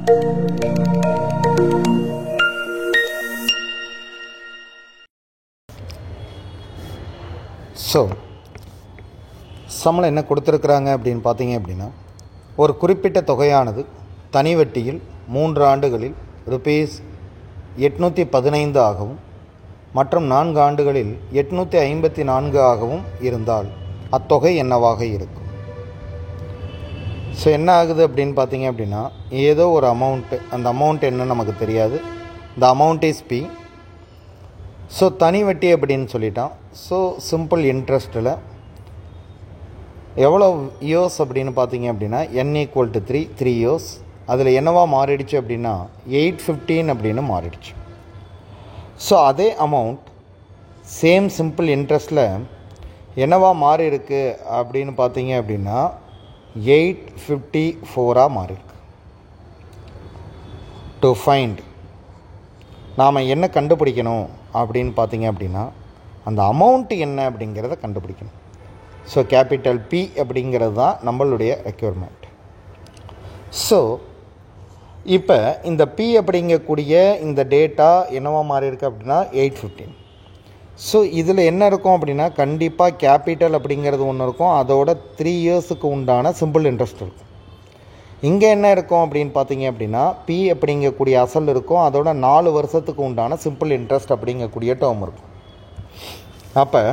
So சம்பளம் என்ன கொடுத்துருக்குறாங்க அப்படின்னு பார்த்தீங்க அப்படின்னா, ஒரு குறிப்பிட்ட தொகையானது தனி வட்டியில் 3 ஆண்டுகளில் ₹815 ஆகவும் மற்றும் 4 ஆண்டுகளில் 854 ஆகவும் இருந்தால் அத்தொகை என்னவாக இருக்கும்? ஸோ என்ன ஆகுது அப்படின்னு பார்த்தீங்க அப்படின்னா, ஏதோ ஒரு அமௌண்ட்டு, அந்த அமௌண்ட் என்னன்னு நமக்கு தெரியாது. The amount is P. So தனி வட்டி அப்படின்னு சொல்லிட்டான். ஸோ சிம்பிள் இன்ட்ரெஸ்ட்டில் எவ்வளோ இயர்ஸ் அப்படின்னு பார்த்தீங்க அப்படின்னா n = 3 இயர்ஸ். அதில் என்னவா மாறிடுச்சு அப்படின்னா 815 அப்படின்னு மாறிடுச்சு. ஸோ அதே அமௌண்ட் சேம் சிம்பிள் இன்ட்ரெஸ்ட்டில் என்னவா மாறி இருக்கு அப்படின்னு பார்த்தீங்க அப்படின்னா 854 மாறியிருக்கு. டு ஃபைண்ட் நாம் என்ன கண்டுபிடிக்கணும் அப்படின்னு பார்த்தீங்க அப்படின்னா, அந்த அமௌண்ட்டு என்ன அப்படிங்கிறத கண்டுபிடிக்கணும். ஸோ கேபிட்டல் P அப்படிங்கிறது தான் நம்மளுடைய ரெக்யர்மெண்ட். ஸோ இப்போ இந்த P அப்படிங்கக்கூடிய இந்த டேட்டா என்னவா மாறி இருக்கு அப்படின்னா 815. ஸோ இதில் என்ன இருக்கும் அப்படின்னா, கண்டிப்பாக கேபிட்டல் அப்படிங்கிறது ஒன்று இருக்கும், அதோட 3 இயர்ஸுக்கு உண்டான சிம்பிள் இன்ட்ரெஸ்ட் இருக்கும். இங்கே என்ன இருக்கும் அப்படின்னு பார்த்தீங்க அப்படின்னா, P அப்படிங்கக்கூடிய அசல் இருக்கும், அதோட 4 வருஷத்துக்கு உண்டான சிம்பிள் இன்ட்ரெஸ்ட் அப்படிங்கக்கூடிய டேர்ம் இருக்கும். அப்போ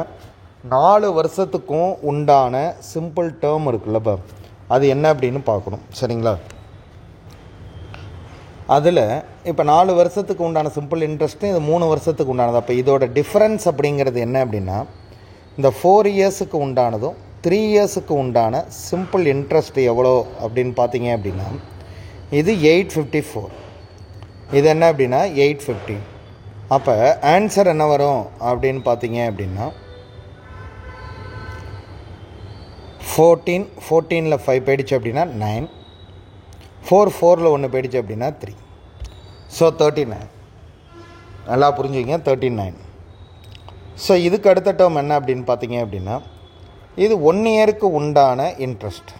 4 வருஷத்துக்கும் உண்டான சிம்பிள் டேர்ம் இருக்குல்லப்பா, அது என்ன அப்படின்னு பார்க்கணும். சரிங்களா? அதில் இப்போ 4 வருஷத்துக்கு உண்டான சிம்பிள் இன்ட்ரெஸ்ட்டு, இது 3 வருஷத்துக்கு உண்டானது. அப்போ இதோட டிஃப்ரென்ஸ் அப்படிங்கிறது என்ன அப்படின்னா, இந்த 4 இயர்ஸுக்கு உண்டானதும் 3 இயர்ஸுக்கு உண்டான சிம்பிள் இன்ட்ரெஸ்ட் எவ்வளோ அப்படின்னு பார்த்தீங்க அப்படின்னா, இது 854, இது என்ன அப்படின்னா 815. அப்போ ஆன்சர் என்ன வரும் அப்படின்னு பார்த்தீங்க அப்படின்னா 14ல் 5 போயிடுச்சு அப்படின்னா 9, 4ல் 1 போயிடுச்சு அப்படின்னா 3. ஸோ 39. நல்லா புரிஞ்சுங்க, 39. ஸோ இதுக்கு அடுத்த டேர்ம் என்ன அப்படின்னு பார்த்தீங்க அப்படின்னா, இது 1 இயருக்கு உண்டான இன்ட்ரெஸ்ட்.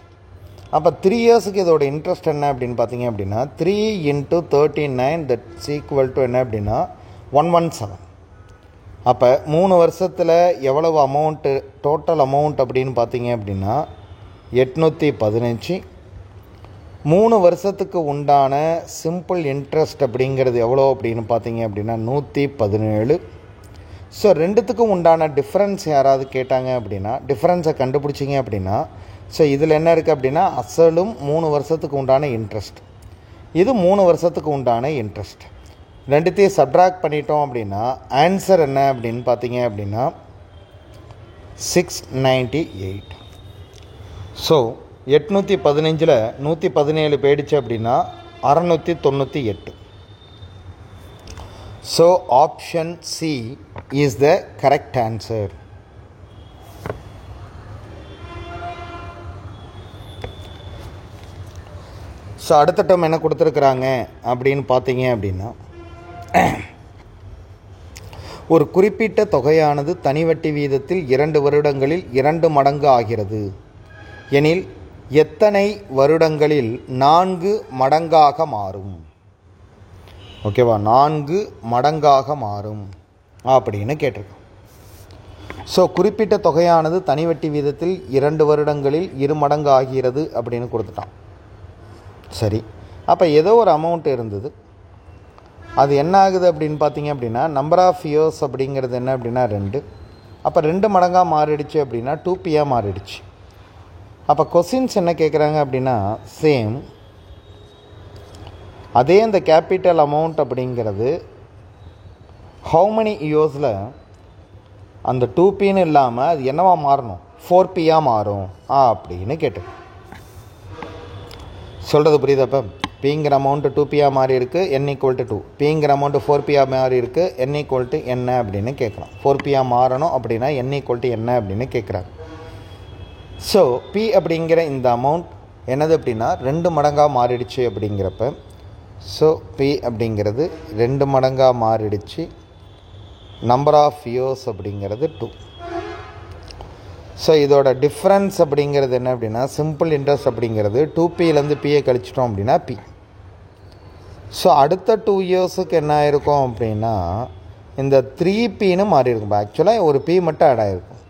அப்போ 3 இயர்ஸுக்கு இதோட இன்ட்ரெஸ்ட் என்ன அப்படின்னு பார்த்தீங்க அப்படின்னா 3 × 39 தட்ஸ் ஈக்குவல் டு என்ன அப்படின்னா 117. அப்போ 3 வருஷத்தில் எவ்வளவு அமௌண்ட்டு, டோட்டல் அமௌண்ட் அப்படின்னு பார்த்தீங்க அப்படின்னா 815. 3 வருஷத்துக்கு உண்டான சிம்பிள் இன்ட்ரெஸ்ட் அப்படிங்கிறது எவ்வளோ அப்படின்னு பார்த்தீங்க அப்படின்னா 117. ஸோ ரெண்டுத்துக்கும் உண்டான டிஃப்ரென்ஸ் யாராவது கேட்டாங்க அப்படின்னா, டிஃப்ரென்ஸை கண்டுபிடிச்சிங்க அப்படின்னா, ஸோ இதில் என்ன இருக்குது அப்படின்னா அசலும் 3 வருஷத்துக்கு உண்டான இன்ட்ரெஸ்ட், இது 3 வருஷத்துக்கு உண்டான இன்ட்ரெஸ்ட். ரெண்டுத்தையும் சப்ட்ராக்ட் பண்ணிட்டோம் அப்படின்னா ஆன்சர் என்ன அப்படின்னு பார்த்தீங்க அப்படின்னா 698. ஸோ 815ல் 117 போயிடுச்சு அப்படின்னா 698. So option C is the correct answer. So அடுத்த டேர்ம் என்ன கொடுத்துருக்குறாங்க அப்படின்னு பார்த்தீங்க அப்படின்னா, ஒரு குறிப்பிட்ட தொகையானது தனி வட்டி வீதத்தில் 2 வருடங்களில் 2 மடங்கு ஆகிறது எனில் எத்தனை வருடங்களில் 4 மடங்காக மாறும்? ஓகேவா, 4 மடங்காக மாறும் அப்படின்னு கேட்டிருக்கோம். ஸோ குறிப்பிட்ட தொகையானது தனி வட்டி வீதத்தில் 2 வருடங்களில் 2 மடங்கு ஆகிறது அப்படின்னு கொடுத்துட்டான். சரி, அப்போ ஏதோ ஒரு அமௌண்ட் இருந்தது, அது என்ன ஆகுது அப்படின்னு பார்த்தீங்க அப்படின்னா நம்பர் ஆஃப் இயர்ஸ் அப்படிங்கிறது என்ன அப்படின்னா 2. அப்போ 2 மடங்காக மாறிடுச்சு அப்படின்னா 2P மாறிடுச்சு. அப்போ கொஸ்டின்ஸ் என்ன கேட்குறாங்க அப்படின்னா, சேம் அதே இந்த கேபிட்டல் அமௌண்ட் அப்படிங்கிறது ஹவு மெனி இயர்ஸில் அந்த 2Pன்னு இல்லாமல் அது என்னவா மாறணும், 4P மாறும் அப்படின்னு கேட்டு சொல்கிறது புரியுதாப்பா? Pங்கிற அமௌண்ட்டு 2P மாறி இருக்குது, n = 2. Pங்கிற அமௌண்ட்டு 4P மாறி இருக்குது, n = என்ன அப்படின்னு கேட்குறோம். 4P மாறணும் அப்படின்னா n = என்ன அப்படின்னு கேட்குறாங்க. ஸோ P அப்படிங்கிற இந்த அமௌண்ட் என்னது அப்படின்னா 2 மடங்காக மாறிடுச்சு அப்படிங்கிறப்ப, ஸோ P அப்படிங்கிறது 2 மடங்காக மாறிடுச்சு. நம்பர் ஆஃப் இயர்ஸ் அப்படிங்கிறது 2. ஸோ இதோட டிஃப்ரென்ஸ் அப்படிங்கிறது என்ன அப்படின்னா, சிம்பிள் இன்ட்ரெஸ்ட் அப்படிங்கிறது 2Pலேருந்து P கழிச்சிட்டோம் அப்படின்னா P. ஸோ அடுத்த 2 இயர்ஸுக்கு என்ன ஆயிருக்கும் அப்படின்னா இந்த 3Pன்னு மாறி இருக்கும். ஆக்சுவலாக ஒரு P மட்டும் ஆட் ஆகிருக்கும்.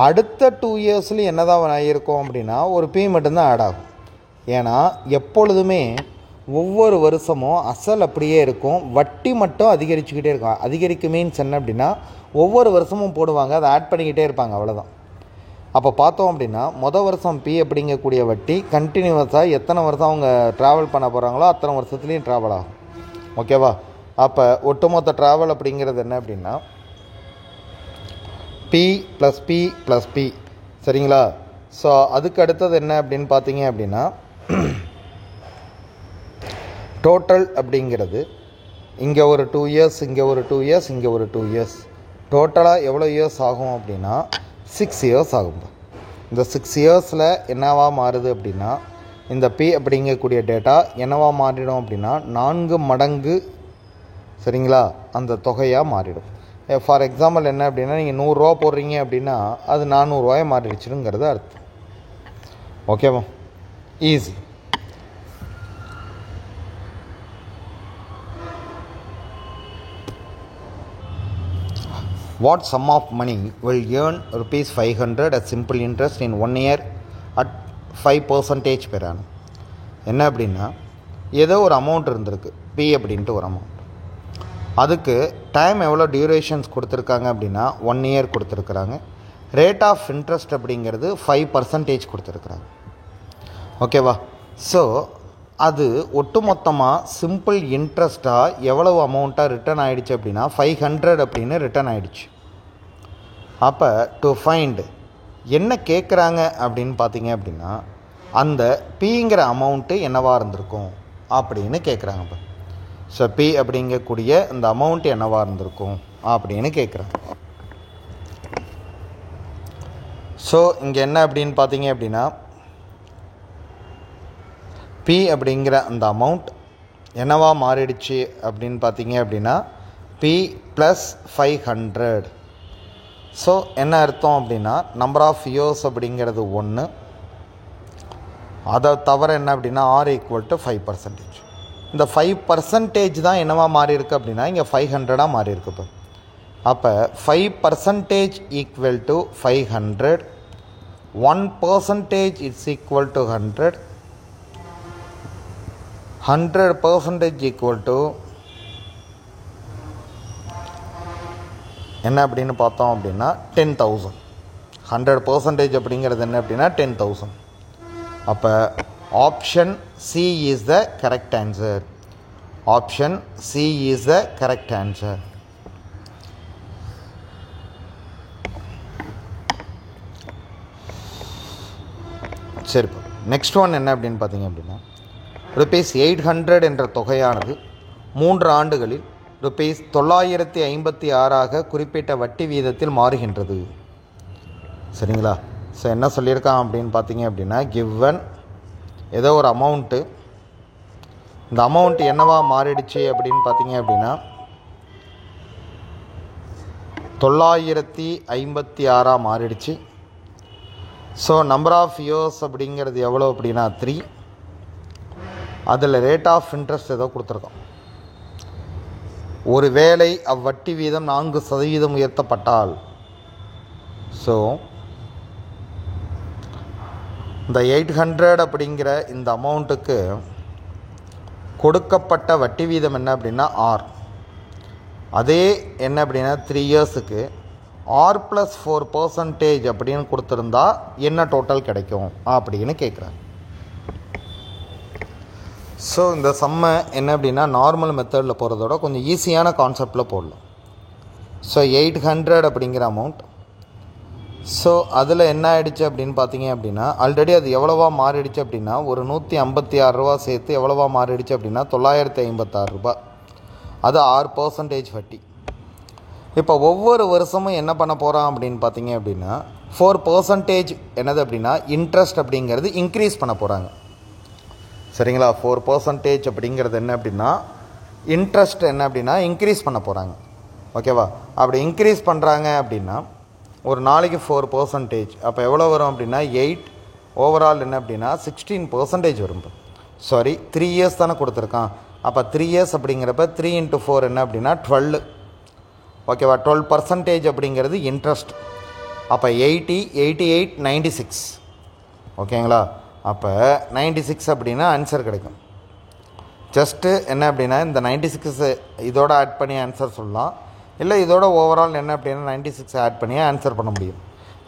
அடுத்த 2 இயர்ஸ்லேயும் என்ன தான் ஆகிருக்கும் அப்படின்னா ஒரு P மட்டும்தான் ஆட் ஆகும். ஏன்னா எப்பொழுதுமே ஒவ்வொரு வருஷமும் அசல் அப்படியே இருக்கும், வட்டி மட்டும் அதிகரிச்சுக்கிட்டே இருக்கும். அதிகரிக்கு மீன்ஸ் என்ன அப்படின்னா ஒவ்வொரு வருஷமும் போடுவாங்க, அதை ஆட் பண்ணிக்கிட்டே இருப்பாங்க, அவ்வளோதான். அப்போ பார்த்தோம் அப்படின்னா வருஷம் P அப்படிங்கக்கூடிய வட்டி கண்டினியூவஸாக எத்தனை வருஷம் அவங்க ட்ராவல் பண்ண போகிறாங்களோ அத்தனை வருஷத்துலேயும் ட்ராவல் ஆகும். ஓகேவா? அப்போ ஒட்டுமொத்த ட்ராவல் அப்படிங்கிறது என்ன அப்படின்னா P + P + P. சரிங்களா? ஸோ அதுக்கு அடுத்தது என்ன அப்படின்னு பார்த்தீங்க அப்படின்னா டோட்டல் அப்படிங்கிறது இங்கே ஒரு 2 இயர்ஸ், இங்கே ஒரு 2 இயர்ஸ், இங்கே ஒரு 2 இயர்ஸ், டோட்டலாக எவ்வளோ இயர்ஸ் ஆகும் அப்படின்னா 6 இயர்ஸ் ஆகும். இந்த 6 இயர்ஸில் என்னவா மாறுது அப்படின்னா இந்த P அப்படிங்கக்கூடிய டேட்டா என்னவா மாறிடும் அப்படின்னா 4 மடங்கு, சரிங்களா, அந்த தொகையாக மாறிடும். ஃபார் எக்ஸாம்பிள் என்ன அப்படின்னா நீங்கள் 100 ரூபா போடுறீங்க அப்படின்னா அது 400 ரூபாயை மாறிடுச்சுங்கிறது அர்த்தம். ஓகேவா? Easy. What sum of money will earn rupees 500 at simple interest in 1 year at 5% per annum? என்ன அப்படின்னா ஏதோ ஒரு அமௌண்ட் இருந்திருக்கு, P அப்படின்ட்டு ஒரு அமௌண்ட். அதுக்கு டைம் எவ்வளோ டியூரேஷன்ஸ் கொடுத்துருக்காங்க அப்படின்னா 1 இயர் கொடுத்துருக்குறாங்க. ரேட் ஆஃப் இன்ட்ரெஸ்ட் அப்படிங்கிறது 5% கொடுத்துருக்குறாங்க. ஓகேவா? ஸோ அது ஒட்டுமொத்தமாக சிம்பிள் இன்ட்ரெஸ்ட்டாக எவ்வளவு அமௌண்ட்டாக ரிட்டர்ன் ஆகிடுச்சு அப்படின்னா 500 அப்படின்னு ரிட்டர்ன் ஆகிடுச்சு. அப்போ டு ஃபைண்ட் என்ன கேட்குறாங்க அப்படின்னு பார்த்தீங்க அப்படின்னா அந்த Pங்கிற அமௌண்ட்டு என்னவாக இருந்திருக்கும் அப்படின்னு கேட்குறாங்க. இப்போ ஸோ P அப்படிங்கக்கூடிய இந்த அமௌண்ட் என்னவாக இருந்திருக்கும் அப்படின்னு கேட்குறாங்க. ஸோ இங்கே என்ன அப்படின்னு பார்த்தீங்க அப்படின்னா P அப்படிங்கிற அந்த அமௌண்ட் என்னவா மாறிடுச்சு அப்படின்னு பார்த்தீங்க அப்படின்னா P + 500. ஸோ என்ன அர்த்தம் அப்படின்னா நம்பர் ஆஃப் இயர்ஸ் அப்படிங்கிறது 1, அதை தவிர என்ன அப்படின்னா R = 5%. இந்த 5% தான் என்னவா மாறி இருக்கு அப்படின்னா இங்கே 500ஆக மாறி இருக்கு. இப்போ அப்போ 5% = 500, 1% = 100, 100% என்ன அப்படின்னு பார்த்தோம் அப்படின்னா 10,000. 100% அப்படிங்கிறது என்ன அப்படின்னா 10,000. அப்போ option C is the correct answer. Option C is the correct answer. சரி, நெக்ஸ்ட் ஒன் என்ன அப்படின்னு பார்த்தீங்க அப்படின்னா ₹800 என்ற தொகையானது 3 ஆண்டுகளில் ₹956 குறிப்பிட்ட வட்டி வீதத்தில் மாறுகின்றது. சரிங்களா? ஸோ என்ன சொல்லியிருக்கான் அப்படின்னு பார்த்தீங்க அப்படின்னா கிவன் ஏதோ ஒரு அமௌண்ட்டு, இந்த அமௌண்ட் என்னவா மாறிடுச்சு அப்படின்னு பார்த்தீங்க அப்படின்னா 956 மாறிடுச்சு. ஸோ நம்பர் ஆஃப் இயர்ஸ் அப்படிங்கிறது எவ்வளோ அப்படின்னா 3. அதில் ரேட் ஆஃப் இன்ட்ரெஸ்ட் ஏதோ கொடுத்துருக்கோம். ஒரு வேளை அவ்வட்டி வீதம் 4% உயர்த்தப்பட்டால், ஸோ இந்த 800 அப்படிங்கிற இந்த அமௌண்ட்டுக்கு கொடுக்கப்பட்ட வட்டி வீதம் என்ன அப்படின்னா R. அதே என்ன அப்படின்னா 3 இயர்ஸுக்கு R + 4% அப்படின்னு கொடுத்துருந்தா என்ன டோட்டல் கிடைக்கும் அப்படின்னு கேட்குறாங்க. ஸோ இந்த சம்மை என்ன அப்படின்னா நார்மல் மெத்தடில் போகிறதோட கொஞ்சம் ஈஸியான கான்செப்டில் போடலாம். ஸோ 800 அப்படிங்கிற அமௌண்ட், ஸோ அதில் என்ன ஆகிடுச்சு அப்படின்னு பார்த்தீங்க அப்படின்னா ஆல்ரெடி அது எவ்வளோவா மாறிடுச்சு அப்படின்னா ஒரு ₹156 சேர்த்து எவ்வளோவா மாறிடுச்சு அப்படின்னா ₹956. அது 6% வட்டி. இப்போ ஒவ்வொரு வருஷமும் என்ன பண்ண போகிறான் அப்படின்னு பார்த்தீங்க அப்படின்னா 4% என்னது அப்படின்னா இன்ட்ரெஸ்ட் அப்படிங்கிறது இன்க்ரீஸ் பண்ண போகிறாங்க. சரிங்களா? 4% அப்படிங்கிறது என்ன அப்படின்னா இன்ட்ரெஸ்ட் என்ன அப்படின்னா இன்க்ரீஸ் பண்ண போகிறாங்க. ஓகேவா? அப்படி இன்க்ரீஸ் பண்ணுறாங்க அப்படின்னா ஒரு நாளைக்கு 4%, அப்போ எவ்வளோ வரும் அப்படின்னா 8, ஓவரால் என்ன அப்படின்னா 16% வரும். சாரி, 3 இயர்ஸ் தானே கொடுத்துருக்கான். அப்போ 3 years அப்படிங்கிறப்ப 3 into 4 என்ன அப்படின்னா 12. ஓகேவா? 12% அப்படிங்கிறது இன்ட்ரெஸ்ட். அப்போ 80, 88, 96. ஓகேங்களா? அப்போ 96 அப்படின்னா ஆன்சர் கிடைக்கும். ஜஸ்ட்டு என்ன அப்படின்னா இந்த 96 இதோட ஆட் பண்ணி ஆன்சர் சொல்லலாம், இல்லை இதோட ஓவரால் என்ன அப்படின்னா 96 ஆட் பண்ணி ஆன்சர் பண்ண முடியும்.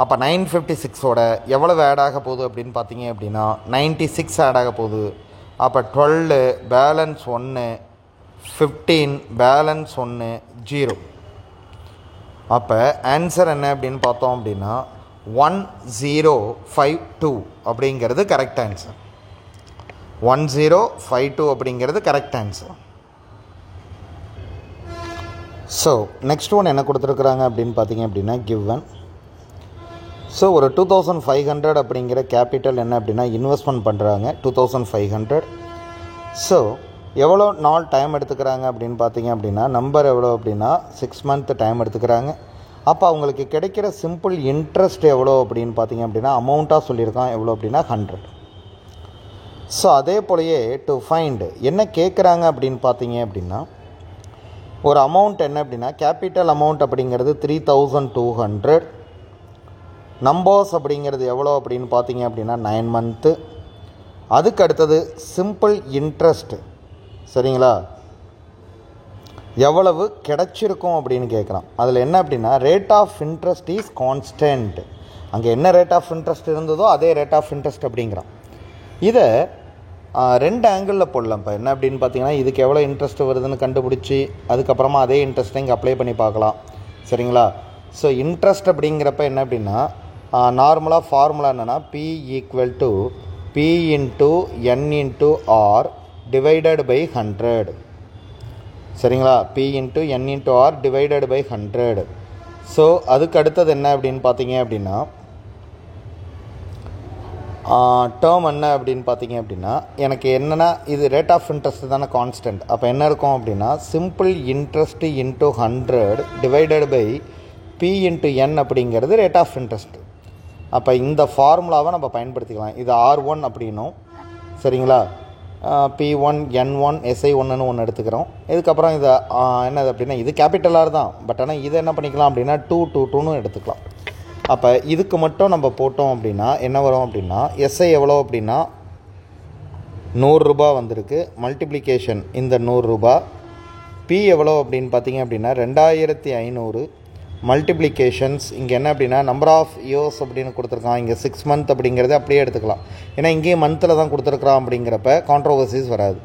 அப்போ 956ஓட எவ்வளவு ஆட் ஆக போகுது அப்படின்னு பார்த்தீங்க அப்படின்னா 96 ஆட் ஆக போகுது. அப்போ 12 பேலன்ஸ் 1, 15 பேலன்ஸ் 1, 0. அப்போ ஆன்சர் என்ன அப்படின்னு பார்த்தோம் அப்படின்னா 1052 அப்படிங்கிறது கரெக்ட் ஆன்சர். 1052 அப்படிங்கிறது correct answer. So next one என்ன கொடுத்துருக்குறாங்க அப்படின்னு பார்த்தீங்க அப்படின்னா கிவன். ஸோ ஒரு 2500 அப்படிங்கிற கேபிட்டல் என்ன அப்படின்னா இன்வெஸ்ட்மெண்ட் பண்ணுறாங்க 2500. ஸோ எவ்வளோ நாள் டைம் எடுத்துக்கிறாங்க அப்படின்னு பார்த்தீங்க அப்படின்னா நம்பர் எவ்வளோ அப்படின்னா 6 month டைம் எடுத்துக்கிறாங்க. அப்போ அவங்களுக்கு கிடைக்கிற சிம்பிள் இன்ட்ரெஸ்ட் எவ்வளோ அப்படின்னு பார்த்தீங்க அப்படின்னா அமௌண்ட்டாக சொல்லியிருக்கான் எவ்வளோ அப்படின்னா 100. ஸோ அதே போலயே டு ஃபைண்ட் என்ன கேட்குறாங்க அப்படின்னு பார்த்தீங்க அப்படின்னா ஒரு அமௌண்ட் என்ன அப்படின்னா கேபிட்டல் அமௌண்ட் அப்படிங்கிறது 3200. நம்பர்ஸ் அப்படிங்கிறது எவ்வளோ அப்படின்னு பார்த்தீங்க அப்படின்னா 9 month. அதுக்கு அடுத்தது சிம்பிள் இன்ட்ரெஸ்ட், சரிங்களா, எவ்வளவு கிடைச்சிருக்கும் அப்படின்னு கேட்குறான். அதில் என்ன அப்படின்னா rate of interest is constant. அங்கே என்ன ரேட் ஆஃப் இன்ட்ரெஸ்ட் இருந்ததோ அதே ரேட் ஆஃப் இன்ட்ரெஸ்ட் அப்படிங்கிறான். இதை 2 ஆங்கிளில் போடலாம். இப்போ என்ன அப்படின்னு பார்த்தீங்கன்னா இதுக்கு எவ்வளோ இன்ட்ரெஸ்ட் வருதுன்னு கண்டுபிடிச்சி அதுக்கப்புறமா அதே இன்ட்ரெஸ்ட்டை இங்கே அப்ளை பண்ணி பார்க்கலாம், சரிங்களா. ஸோ இன்ட்ரெஸ்ட் அப்படிங்கிறப்ப என்ன அப்படின்னா நார்மலாக ஃபார்முலா என்னென்னா P = P × N × R divided by 100, சரிங்களா. P × N × R divided by 100. So அதுக்கு அடுத்தது என்ன அப்படின்னு பார்த்தீங்க அப்படின்னா டேர்ம் என்ன அப்படின்னு பார்த்தீங்க அப்படின்னா எனக்கு என்னென்னா இது ரேட் ஆஃப் இன்ட்ரெஸ்ட் தானே கான்ஸ்டன்ட். அப்போ என்ன இருக்கும் அப்படின்னா simple interest into 100 divided by P × N அப்படிங்கிறது ரேட் ஆஃப் இன்ட்ரெஸ்ட். அப்போ இந்த ஃபார்முலாவை நம்ம பயன்படுத்திக்கலாம். இது R1 அப்படின்னும், சரிங்களா. P1 N1 SI1ன்னு ஒன்று எடுத்துக்கிறோம். இதுக்கப்புறம் இதை என்னது அப்படின்னா இது கேபிட்டல் ஆர் தான், பட் ஆனால் இதை என்ன பண்ணிக்கலாம் அப்படின்னா 222ன்னு எடுத்துக்கலாம். அப்போ இதுக்கு மட்டும் நம்ம போட்டோம் அப்படின்னா என்ன வரும் அப்படின்னா எஸ்ஐ எவ்வளோ அப்படின்னா 100 ரூபா வந்திருக்கு. மல்டிப்ளிகேஷன் இந்த 100 ரூபா. பி எவ்வளோ அப்படின்னு பார்த்தீங்க அப்படின்னா 2500. மல்டிப்ளிகேஷன்ஸ் இங்கே என்ன அப்படின்னா நம்பர் ஆஃப் இயர்ஸ் அப்படின்னு கொடுத்துருக்கான். இங்கே 6 month அப்படிங்கிறத அப்படியே எடுத்துக்கலாம், ஏன்னா இங்கேயும் மந்தில் தான் கொடுத்துருக்குறான். அப்படிங்கிறப்ப கான்ட்ரோவர்சிஸ் வராது.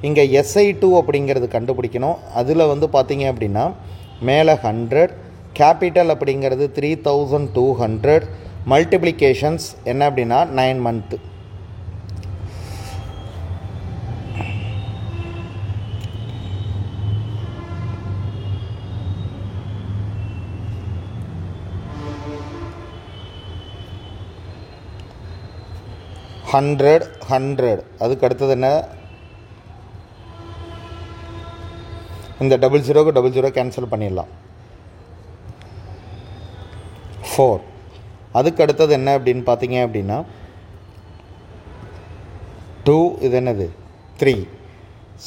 இங்கே SI2 அப்படிங்கிறது கண்டுபிடிக்கணும். அதில் வந்து பார்த்தீங்க அப்படின்னா மேலே 100, கேபிட்டல் அப்படிங்கிறது 3200, மல்டிப்ளிகேஷன்ஸ் என்ன அப்படின்னா 9 month. ஹண்ட்ரட் அதுக்கு அடுத்தது என்ன இந்த 00க்கு 00 கேன்சல் பண்ணிடலாம். 4 அதுக்கு அடுத்தது என்ன அப்படின்னு பார்த்தீங்க அப்படின்னா 2 இது என்னது 3.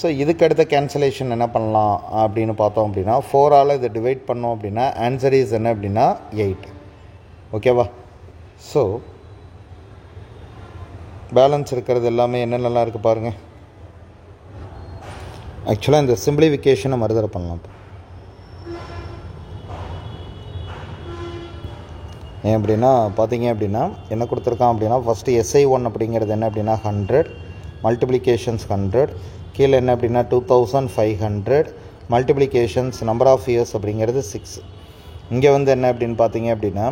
ஸோ இதுக்கு அடுத்த கேன்சலேஷன் என்ன பண்ணலாம் அப்படின்னு பார்த்தோம் அப்படின்னா 4ஆல் இதை டிவைட் பண்ணோம் அப்படின்னா ஆன்சர் இஸ் என்ன அப்படின்னா 8. ஓகேவா. ஸோ பேலன்ஸ் இருக்கிறது எல்லாமே என்னென்னலாம் இருக்குது பாருங்கள். ஆக்சுவலாக இந்த சிம்பிளிஃபிகேஷனை மறுதலை பண்ணலாம். ஏன் அப்படின்னா பார்த்தீங்க அப்படின்னா என்ன கொடுத்துருக்கான் அப்படின்னா ஃபஸ்ட்டு SI1 அப்படிங்கிறது என்ன அப்படின்னா 100, மல்டிப்ளிகேஷன்ஸ் 100, கீழே என்ன அப்படின்னா 2500, மல்டிப்ளிகேஷன்ஸ் நம்பர் ஆஃப் இயர்ஸ் அப்படிங்கிறது 6. இங்கே வந்து என்ன அப்படின்னு பார்த்தீங்க அப்படின்னா